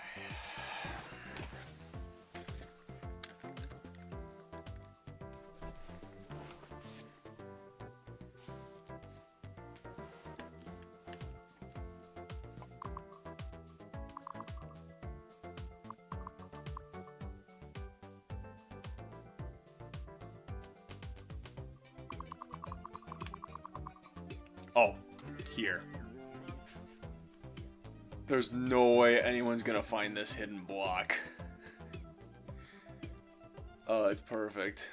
Oh, here. There's no way anyone's gonna find this hidden block. Oh, it's perfect.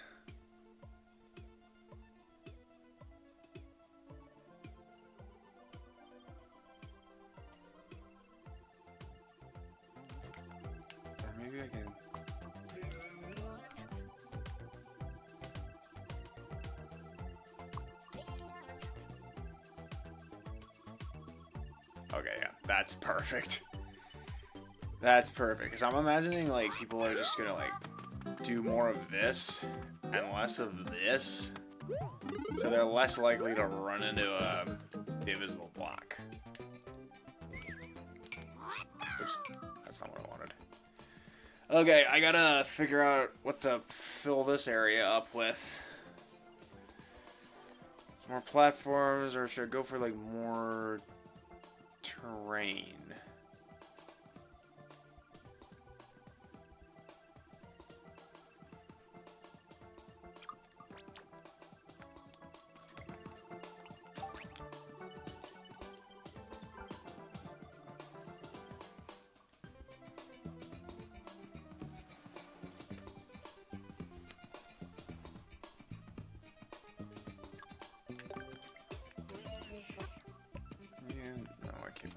Or maybe I can... Okay, yeah, that's perfect. That's perfect, because I'm imagining, like, people are just gonna, like, do more of this and less of this, so they're less likely to run into the invisible block. Oops, that's not what I wanted. Okay, I gotta figure out what to fill this area up with. Some more platforms, or should I go for, like, more... terrain.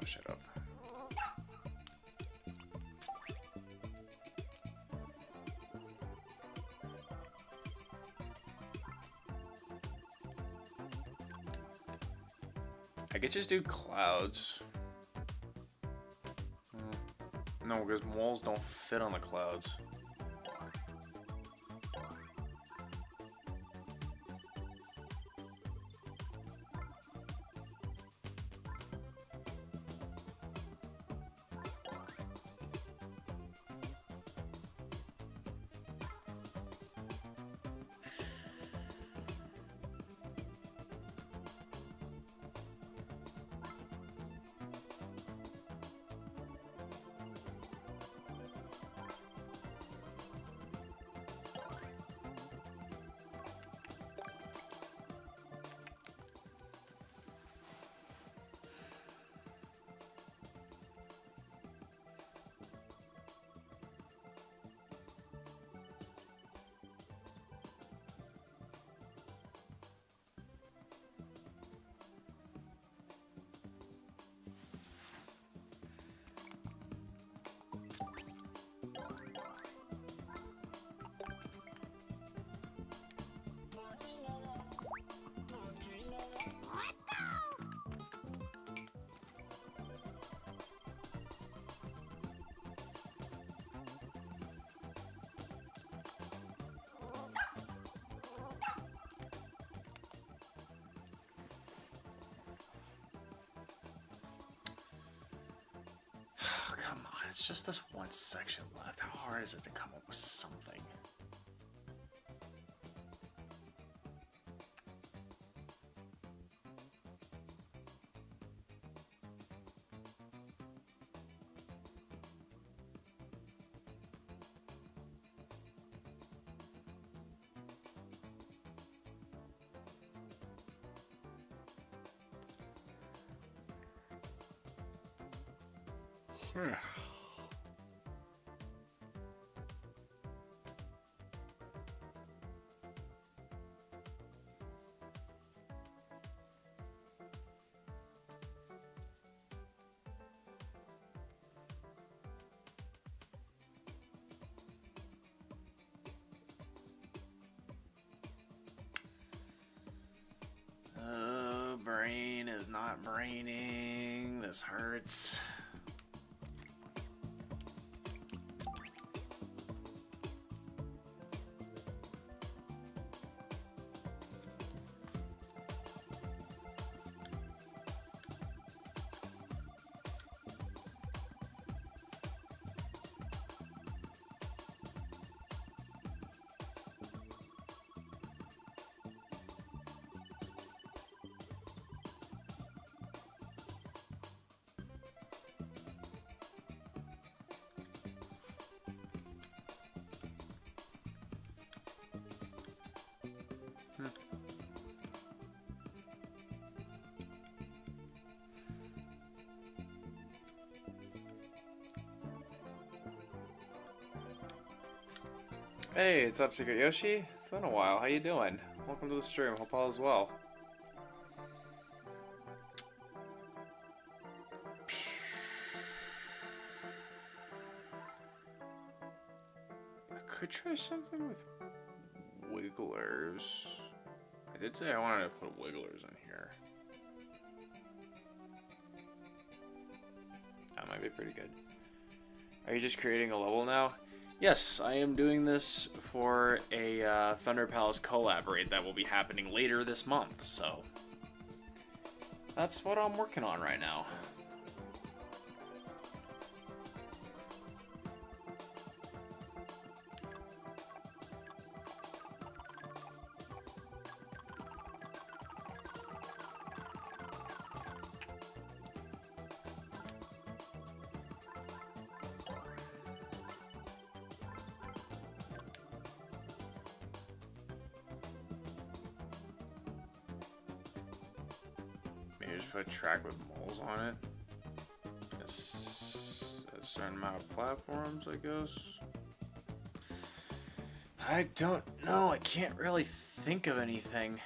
Push it up. I could just do clouds. No, because walls don't fit on the clouds. Come on, it's just this one section left. How hard is it to come up with something? Brain is not braining. The this hurts. Hey, it's up, Secret Yoshi. It's been a while. How you doing? Welcome to the stream. Hope all is well. I could try something with wigglers. I did say I wanted to put wigglers in here. That might be pretty good. Are you just creating a level now? Yes, I am doing this for a Thunder Palace collab raid that will be happening later this month, so that's what I'm working on right now. Just put a track with moles on it. Yes, a certain amount of platforms, I guess. I don't know. I can't really think of anything.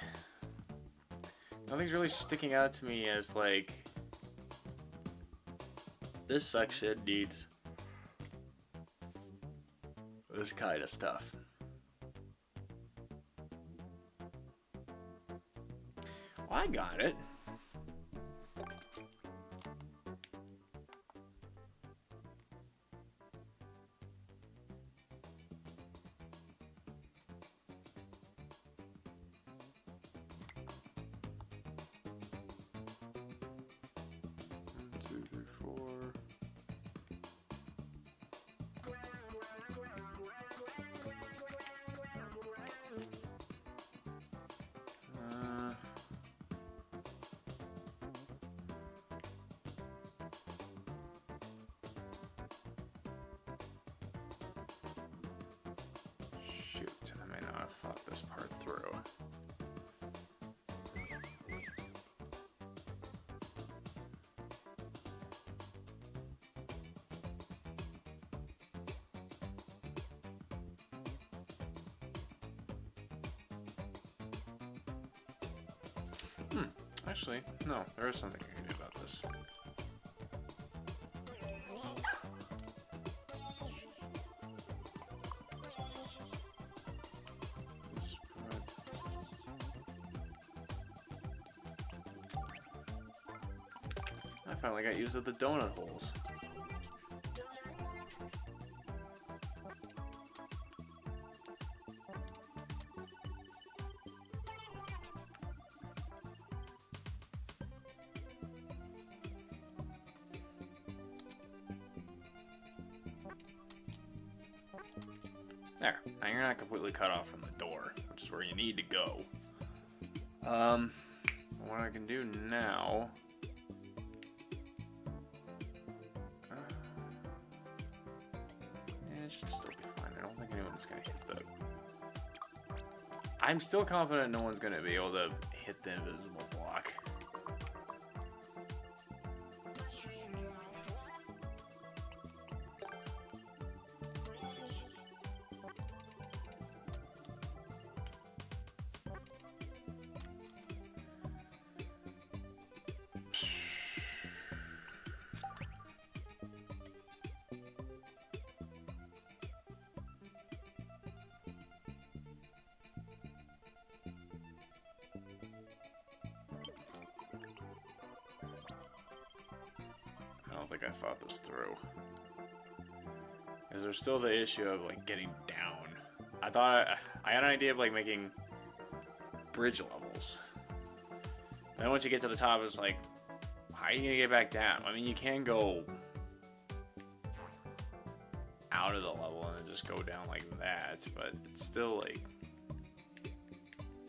Nothing's really sticking out to me as like this section needs this kind of stuff. Well, I got it. This part through. Actually, no, there is something I can do about this. I finally got used to the donut holes. There. Now you're not completely cut off from the door, which is where you need to go. What I can do now... yeah, it should still be fine. I don't think anyone's gonna hit the... I'm still confident no one's gonna be able to hit the invisible block. think I thought this through. Is there still the issue of like getting down? I thought I had an idea of like making bridge levels. Then once you get to the top, it's like, how are you gonna get back down? I mean, you can go out of the level and then just go down like that, but it's still like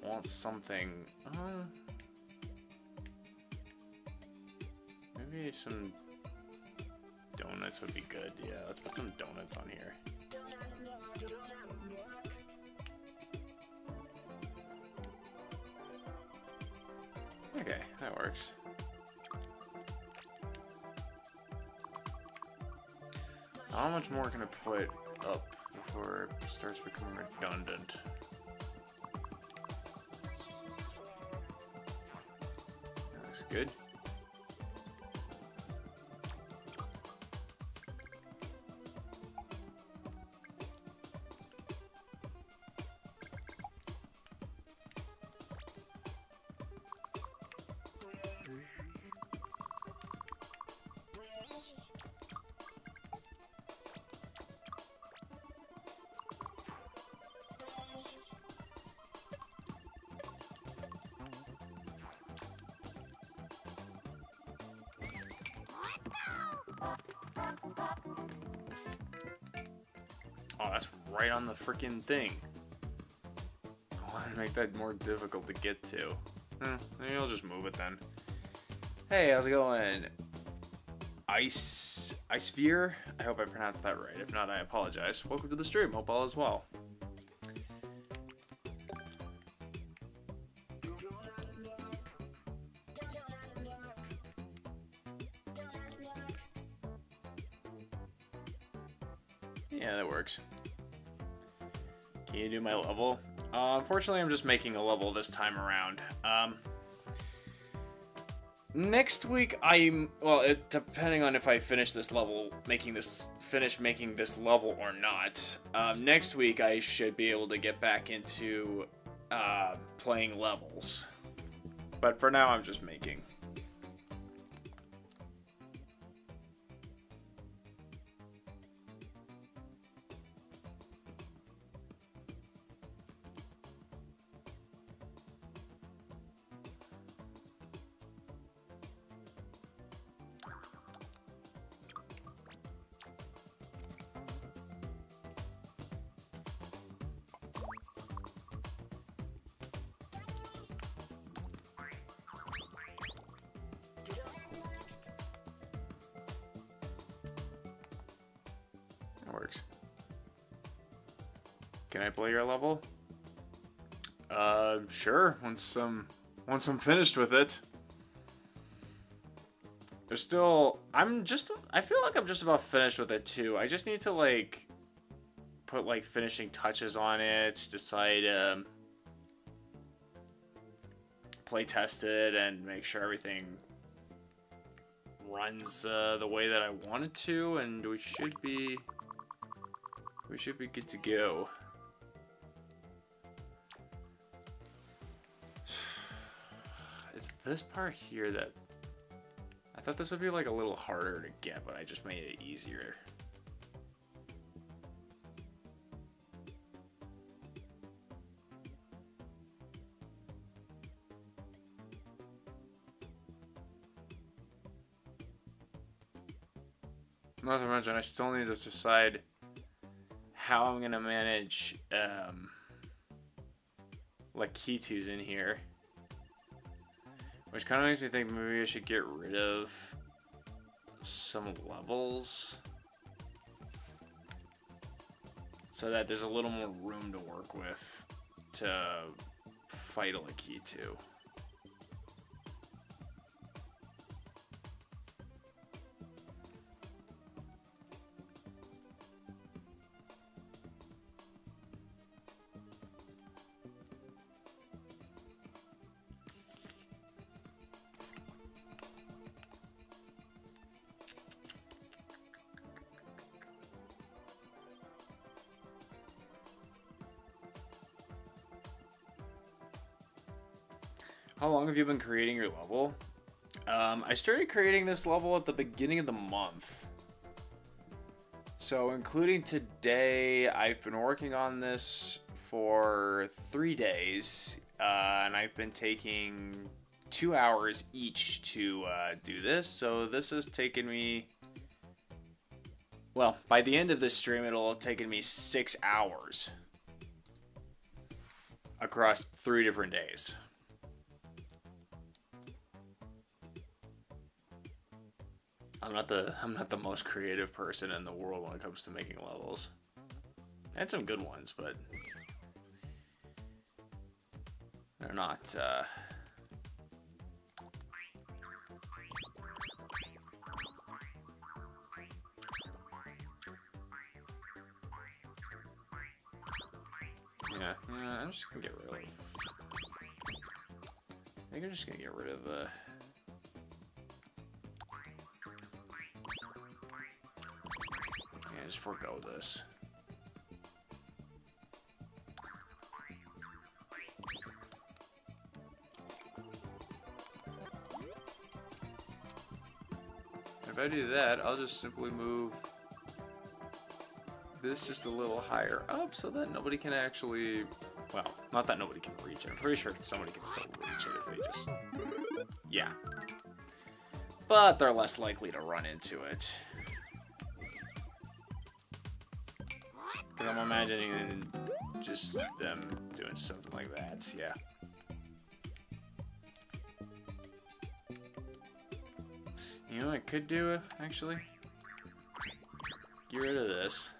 wants something. Maybe some donuts would be good. Yeah, let's put some donuts on here. Okay, that works. How much more can I put up before it starts becoming redundant? That looks good. Oh, that's right on the freaking thing. I want to make that more difficult to get to. Maybe I'll just move it then. Hey, how's it going? Icefear? I hope I pronounced that right. If not, I apologize. Welcome to the stream. Hope all is well. Yeah, that works. Can you do my level? Unfortunately, I'm just making a level this time around. Next week, depending on if I finish this level, finish making this level or not. Next week, I should be able to get back into playing levels. But for now, I'm just making. Works. Can I play your level? Sure. Once I'm finished with it. There's still. I feel like I'm just about finished with it too. I just need to like put like finishing touches on it. Decide play test it and make sure everything runs the way that I want it to, and we should be good to go. It's this part here that I thought this would be like a little harder to get, but I just made it easier. Not to mention, I still need to decide how I'm gonna manage Lakitu's in here, which kind of makes me think maybe I should get rid of some levels so that there's a little more room to work with to fight a Lakitu. How long have you been creating your level? I started creating this level at the beginning of the month. So, including today, I've been working on this for 3 days, and I've been taking 2 hours each to do this. So, this has taken me... Well, by the end of this stream, it'll have taken me 6 hours across 3 different days. I'm not the most creative person in the world when it comes to making levels. I had some good ones, but they're not yeah, I'm just gonna get rid of... I think I'm just gonna get rid of yeah, just forego this. If I do that, I'll just simply move this just a little higher up so that nobody can actually... Well, not that nobody can reach it. I'm pretty sure somebody can still reach it if they just... Yeah. But they're less likely to run into it. Because I'm imagining just them doing something like that, yeah. You know what I could do, actually? Get rid of this.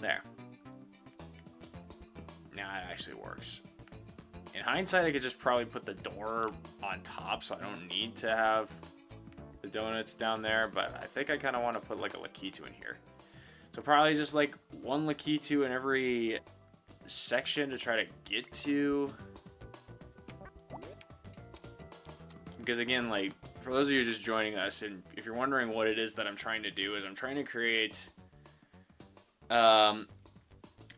There. Now it actually works. In hindsight, I could just probably put the door on top, so I don't need to have the donuts down there, but I think I kind of want to put like a Lakitu in here. So probably just like one Lakitu in every section to try to get to. Because again, like, for those of you just joining us, and if you're wondering what it is that I'm trying to do, is I'm trying to create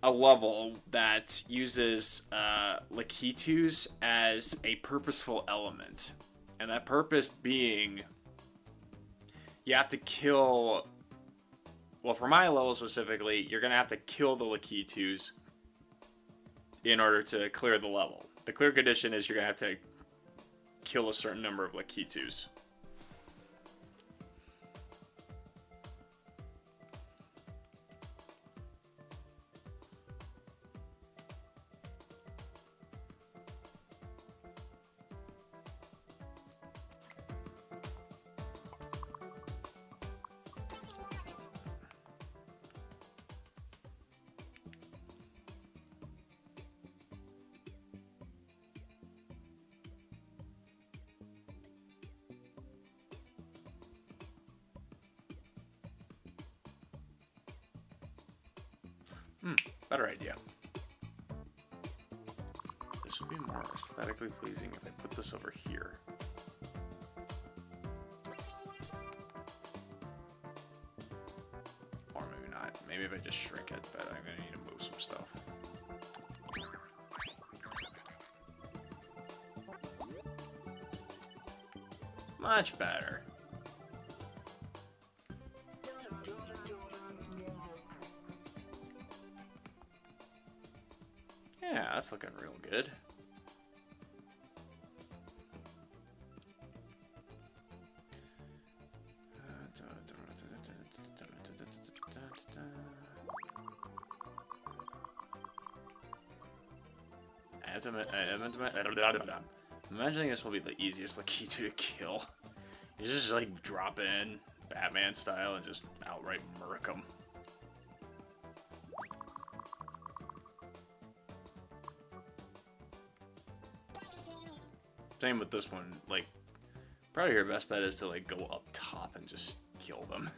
a level that uses Lakitus as a purposeful element. And that purpose being, you have to kill... Well, for my level specifically, you're going to have to kill the Lakitus in order to clear the level. The clear condition is you're going to have to kill a certain number of Lakitus. Better idea. This would be more aesthetically pleasing if I put this over here. Or maybe not. Maybe if I just shrink it, but I'm gonna need to move some stuff. Much better. Yeah, that's looking real good. I'm imagining this will be the easiest Lakitu to kill. You just like drop in Batman style and just outright murk him. Same with this one. Like, probably your best bet is to like go up top and just kill them.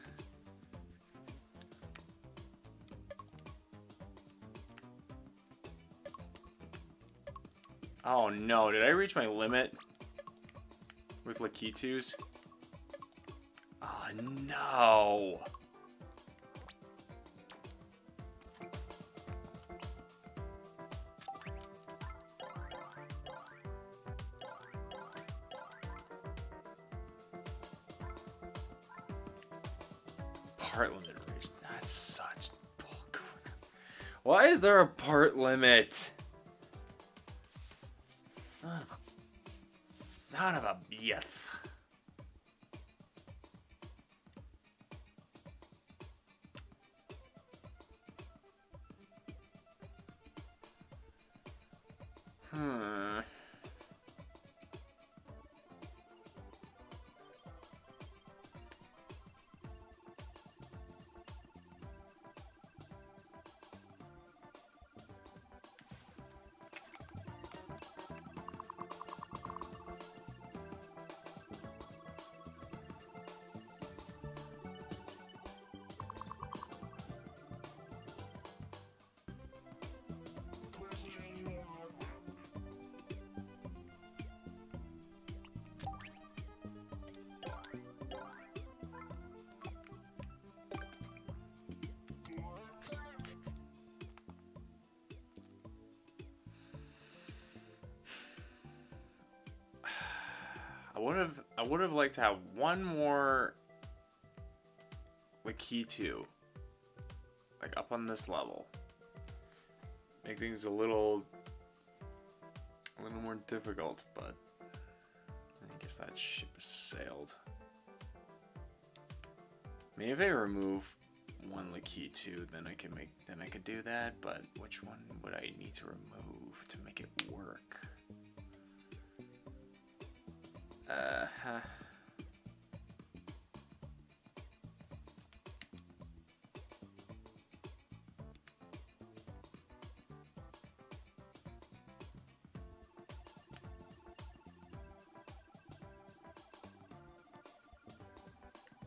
Oh no, did I reach my limit with Lakitus? Oh no. Part limit race. That's such bullcrap. Why is there a part limit? Son of a bitch. I would have liked to have one more Lakitu, like up on this level. Make things a little more difficult, but I guess that ship has sailed. Maybe if I remove one Lakitu, then I could do that, but which one would I need to remove to make it work?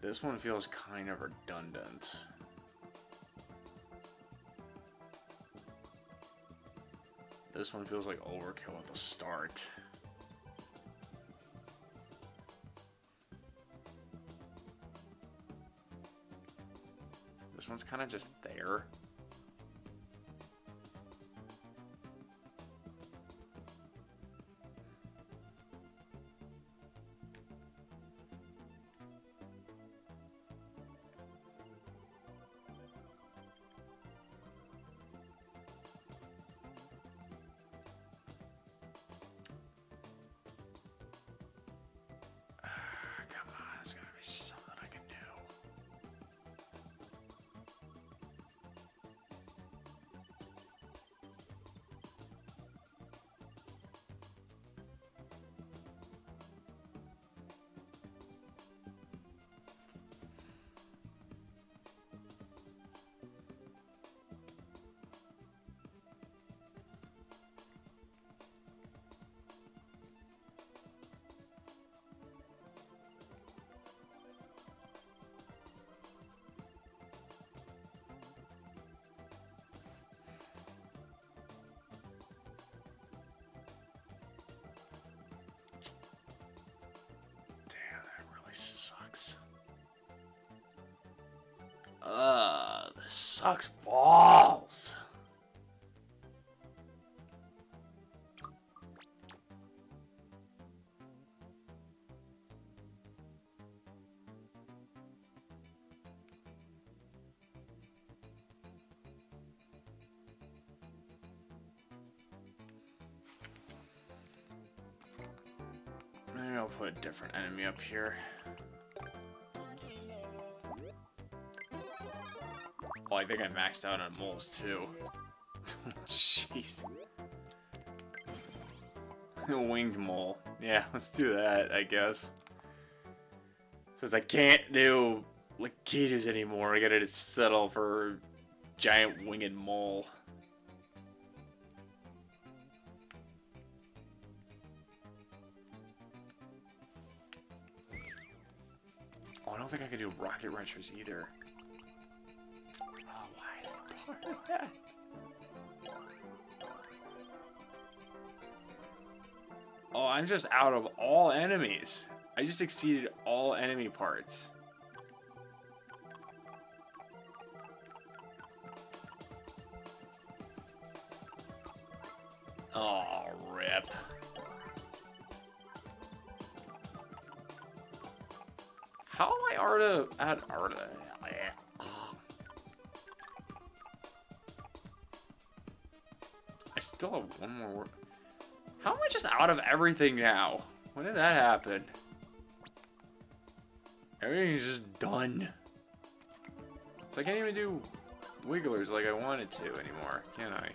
This one feels kind of redundant. This one feels like overkill at the start. This one's kind of just there. This sucks balls. Maybe I'll put a different enemy up here. Oh, I think I maxed out on moles too. Jeez. Winged mole. Yeah, let's do that, I guess. Since I can't do Lakitus anymore, I gotta just settle for giant winged mole. think I can do rocket wrenchers either. Oh, why is it part of that? Oh, I'm just out of all enemies. I just exceeded all enemy parts. Oh, rip. How am I at Arda? I still have one more work. How am I just out of everything now? When did that happen? Everything's just done. So I can't even do wigglers like I wanted to anymore, can I?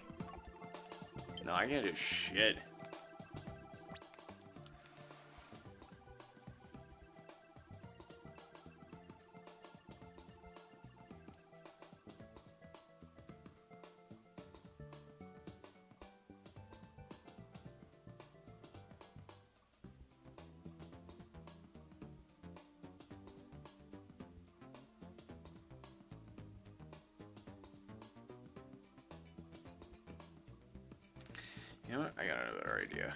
No, I can't do shit. You know what? I got another idea.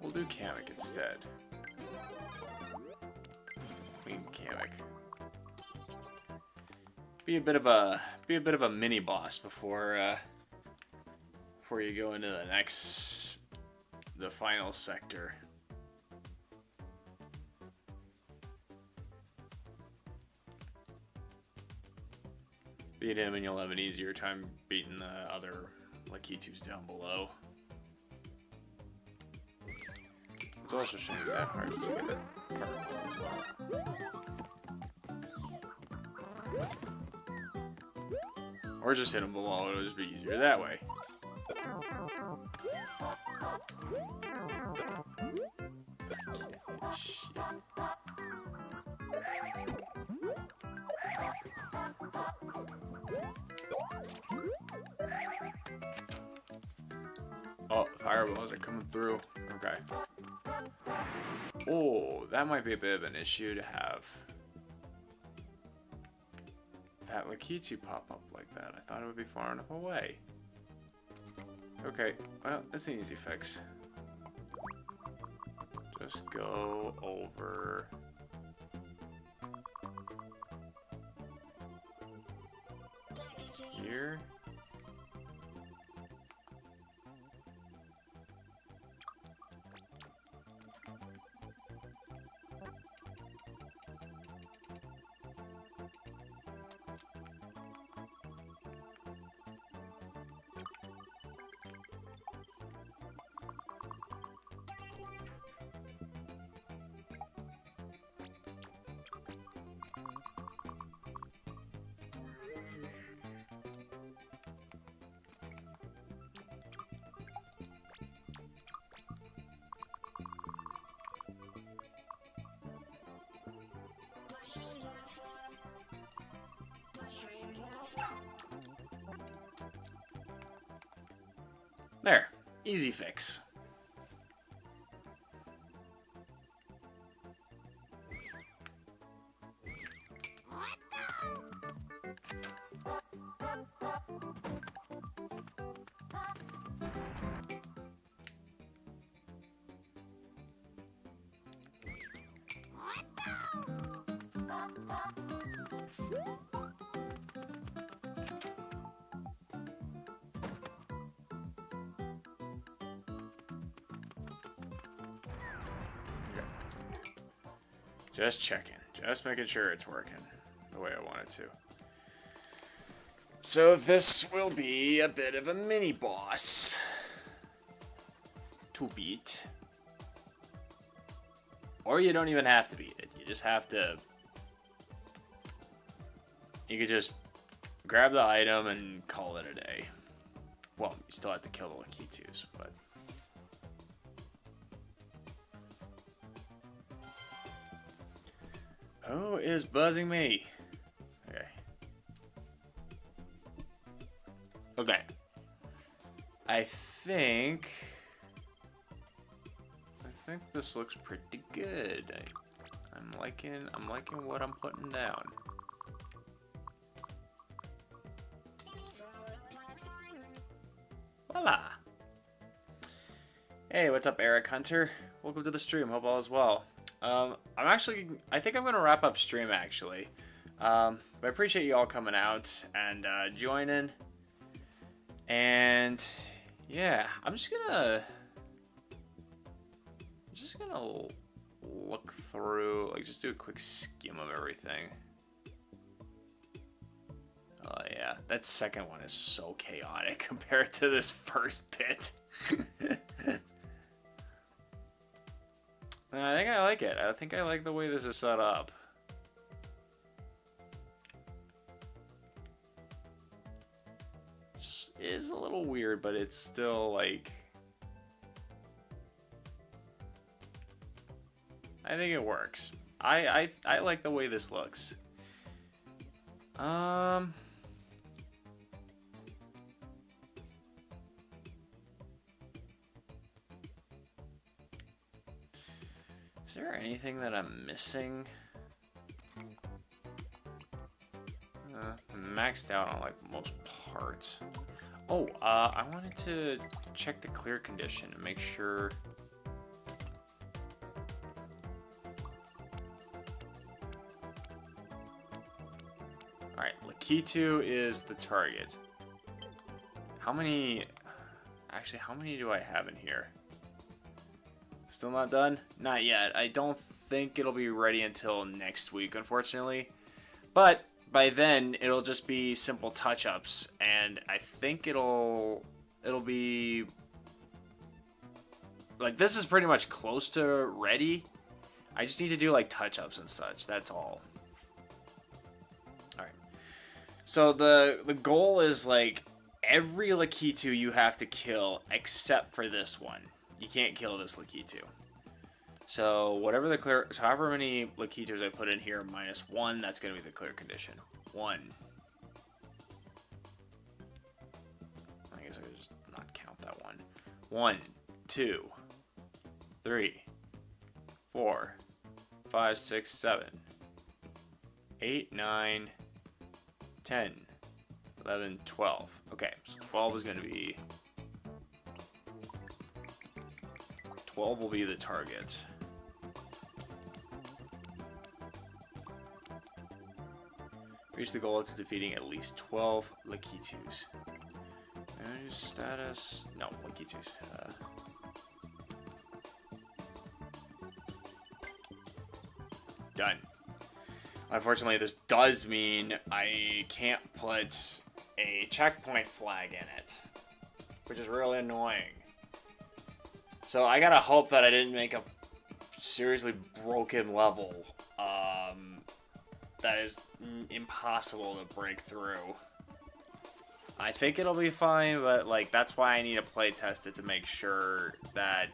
We'll do Kamek instead. Queen Kamek. Be a bit of a mini boss before you go into the final sector. Beat him and you'll have an easier time beating the other Lakitus down below. It's also showing you that parts to get it. Or just hit him below, it'll just be easier that way. Shit. Oh, fireballs are coming through. Okay. Oh, that might be a bit of an issue to have that Lakitu pop up like that. I thought it would be far enough away. Okay, well, that's an easy fix. Just go over here. There. Easy fix. Just checking. Just making sure it's working the way I want it to. So this will be a bit of a mini boss to beat. Or you don't even have to beat it. You just have to... You could just grab the item and call it a day. Well, you still have to kill the Lakitus, but... Who is buzzing me? Okay. Okay. I think... think this looks pretty good. I'm liking what I'm putting down. Voila! Hey, what's up, Eric Hunter? Welcome to the stream. Hope all is well. I think I'm gonna wrap up stream actually. But I appreciate you all coming out and joining. And yeah, I'm just gonna look through, like, just do a quick skim of everything. Oh yeah, that second one is so chaotic compared to this first bit. I think I like it. I think I like the way this is set up. It is a little weird, but it's still like... I think it works. I like the way this looks. Is there anything that I'm missing? I'm maxed out on like most parts. Oh, I wanted to check the clear condition and make sure. Alright, Lakitu is the target. How many... Actually, how many do I have in here? Still not done? Not yet. I don't think it'll be ready until next week, unfortunately. But by then, it'll just be simple touch-ups, and I think it'll be... Like, this is pretty much close to ready. I just need to do, like, touch-ups and such. That's all. Alright. So, the goal is, like, every Lakitu you have to kill except for this one. You can't kill this Lakitu. So whatever the clear, so however many Lakitus I put in here minus 1, that's going to be the clear condition. 1. I guess I could just not count that one. 1, 2, 3, 4, 5, 6, 7, 8, 9, 10, 11, 12. Okay, so 12 is going to be... 12 will be the target. Reach the goal up to defeating at least 12 Lakitus. Status... No, Lakitus. Done. Unfortunately, this does mean I can't put a checkpoint flag in it, which is really annoying. So I gotta hope that I didn't make a seriously broken level that is impossible to break through. I think it'll be fine, but like that's why I need to play test it to make sure that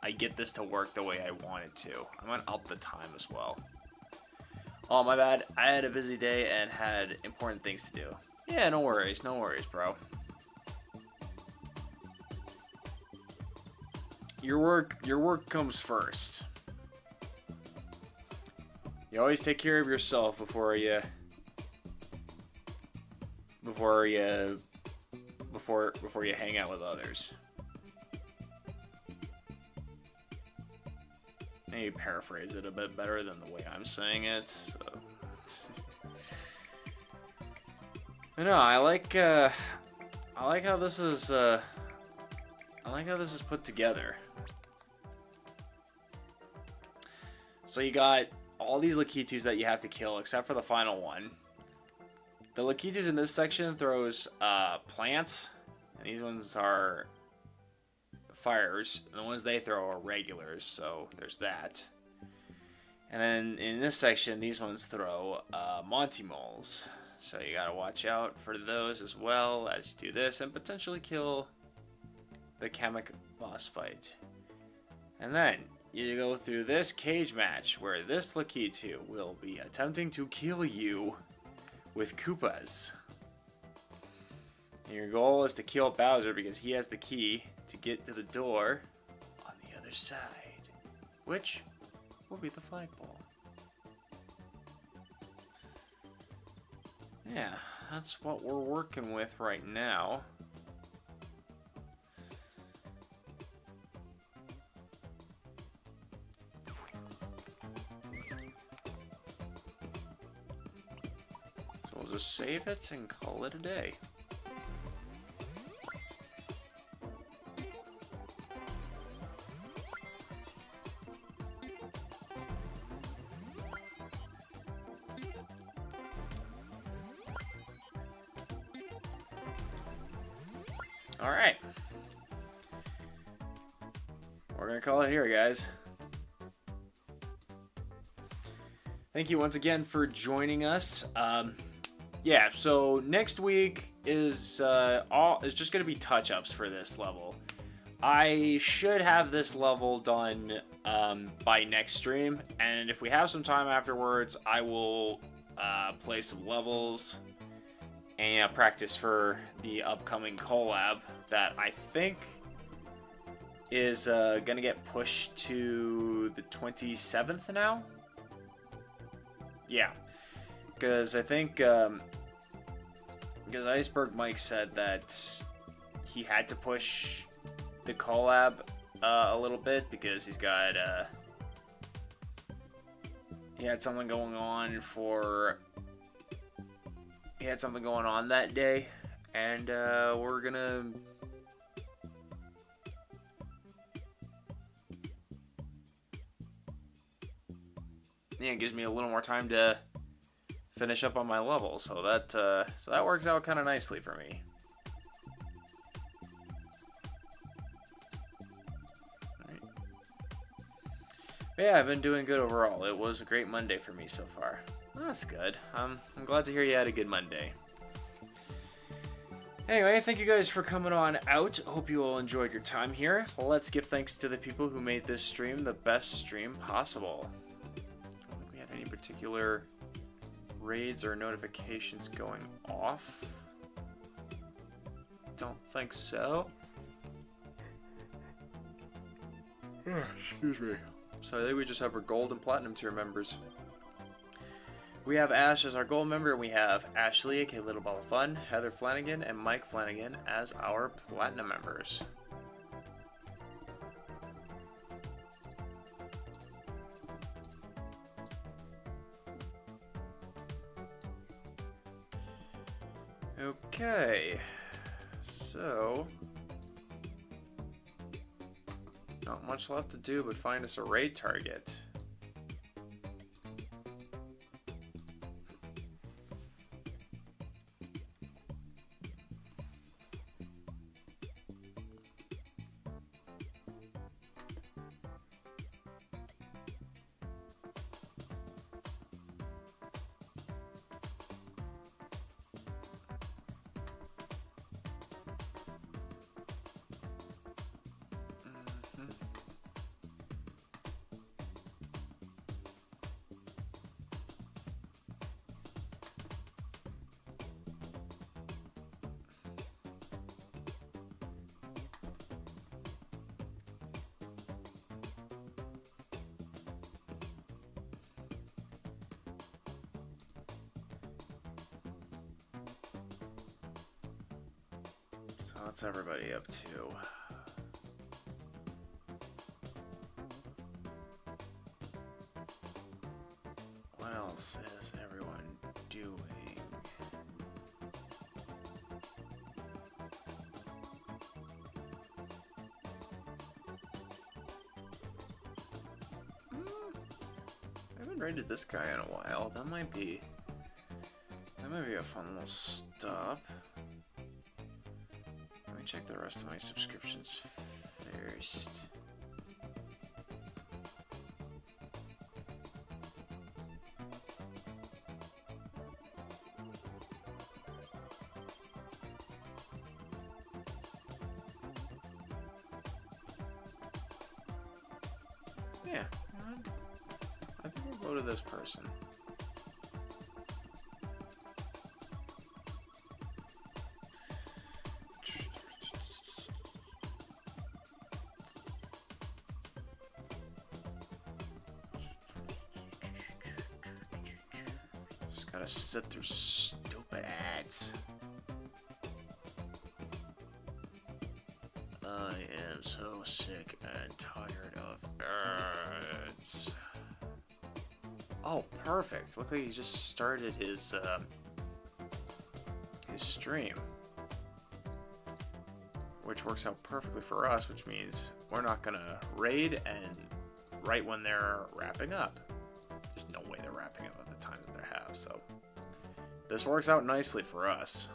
I get this to work the way I want it to. I'm gonna up the time as well. Oh, my bad. I had a busy day and had important things to do. Yeah, no worries, bro. Your work comes first. You always take care of yourself before you hang out with others. Maybe paraphrase it a bit better than the way I'm saying it. So. No, I like how this is put together. So you got all these Lakitus that you have to kill, except for the final one. The Lakitus in this section throws plants, and these ones are fires. And the ones they throw are regulars, so there's that. And then in this section, these ones throw Monty moles. So you gotta watch out for those as well as you do this, and potentially kill the Kamek boss fight. And then you go through this cage match where this Lakitu will be attempting to kill you with Koopas. And your goal is to kill Bowser because he has the key to get to the door on the other other side, which will be the flagpole. Yeah, that's what we're working with right now. So we'll just save it and call it a day. Alright. We're going to call it here, guys. Thank you once again for joining us. Yeah, so next week is just going to be touch-ups for this level. I should have this level done by next stream, and if we have some time afterwards, I will play some levels and practice for the upcoming collab that I think is gonna get pushed to the 27th now. Yeah, because I think because Iceberg Mike said that he had to push the collab a little bit because he's got he had something going on that day, and we're gonna it gives me a little more time to finish up on my levels, so that works out kind of nicely for me. Right. Yeah, I've been doing good overall. It was a great Monday for me so far. That's good. I'm glad to hear you had a good Monday. Anyway, thank you guys for coming on out. Hope you all enjoyed your time here. Let's give thanks to the people who made this stream the best stream possible. I don't think we had any particular raids or notifications going off. Don't think so. Excuse me. So I think we just have our gold and platinum tier members. We have Ash as our gold member, and we have Ashley, aka Little Ball of Fun, Heather Flanagan, and Mike Flanagan as our platinum members. Okay, so not much left to do but find us a raid target. So what's everybody up to? What else is everyone doing? I haven't raided this guy in a while. That might be a fun little stop. Let me check the rest of my subscriptions first. Yeah, I think we'll go to this person. Gotta sit through stupid ads. I am so sick and tired of ads. Oh, perfect. Look like he just started his stream. Which works out perfectly for us, which means we're not gonna raid and right when they're wrapping up. There's no way they're wrapping up at the time that they have, so this works out nicely for us.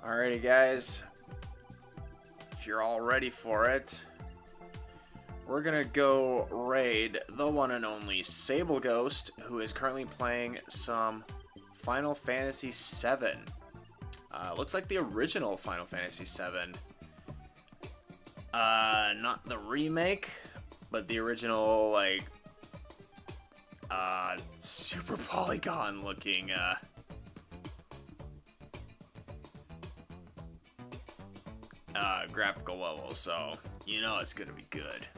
Alrighty guys, if you're all ready for it, we're gonna go raid the one and only Sable Ghost, who is currently playing some Final Fantasy VII. Looks like the original Final Fantasy VII. Not the remake, but the original, like, super polygon looking, graphical level, so you know it's gonna be good.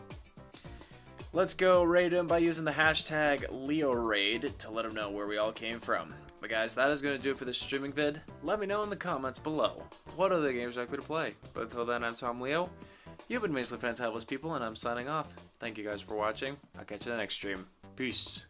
Let's go raid him by using the hashtag LeoRaid to let him know where we all came from. But guys, that is gonna do it for this streaming vid. Let me know in the comments below what other games you'd like me to play. But until then, I'm Tom Leo. You've been Measly Fantabulous People, and I'm signing off. Thank you guys for watching. I'll catch you in the next stream. Peace.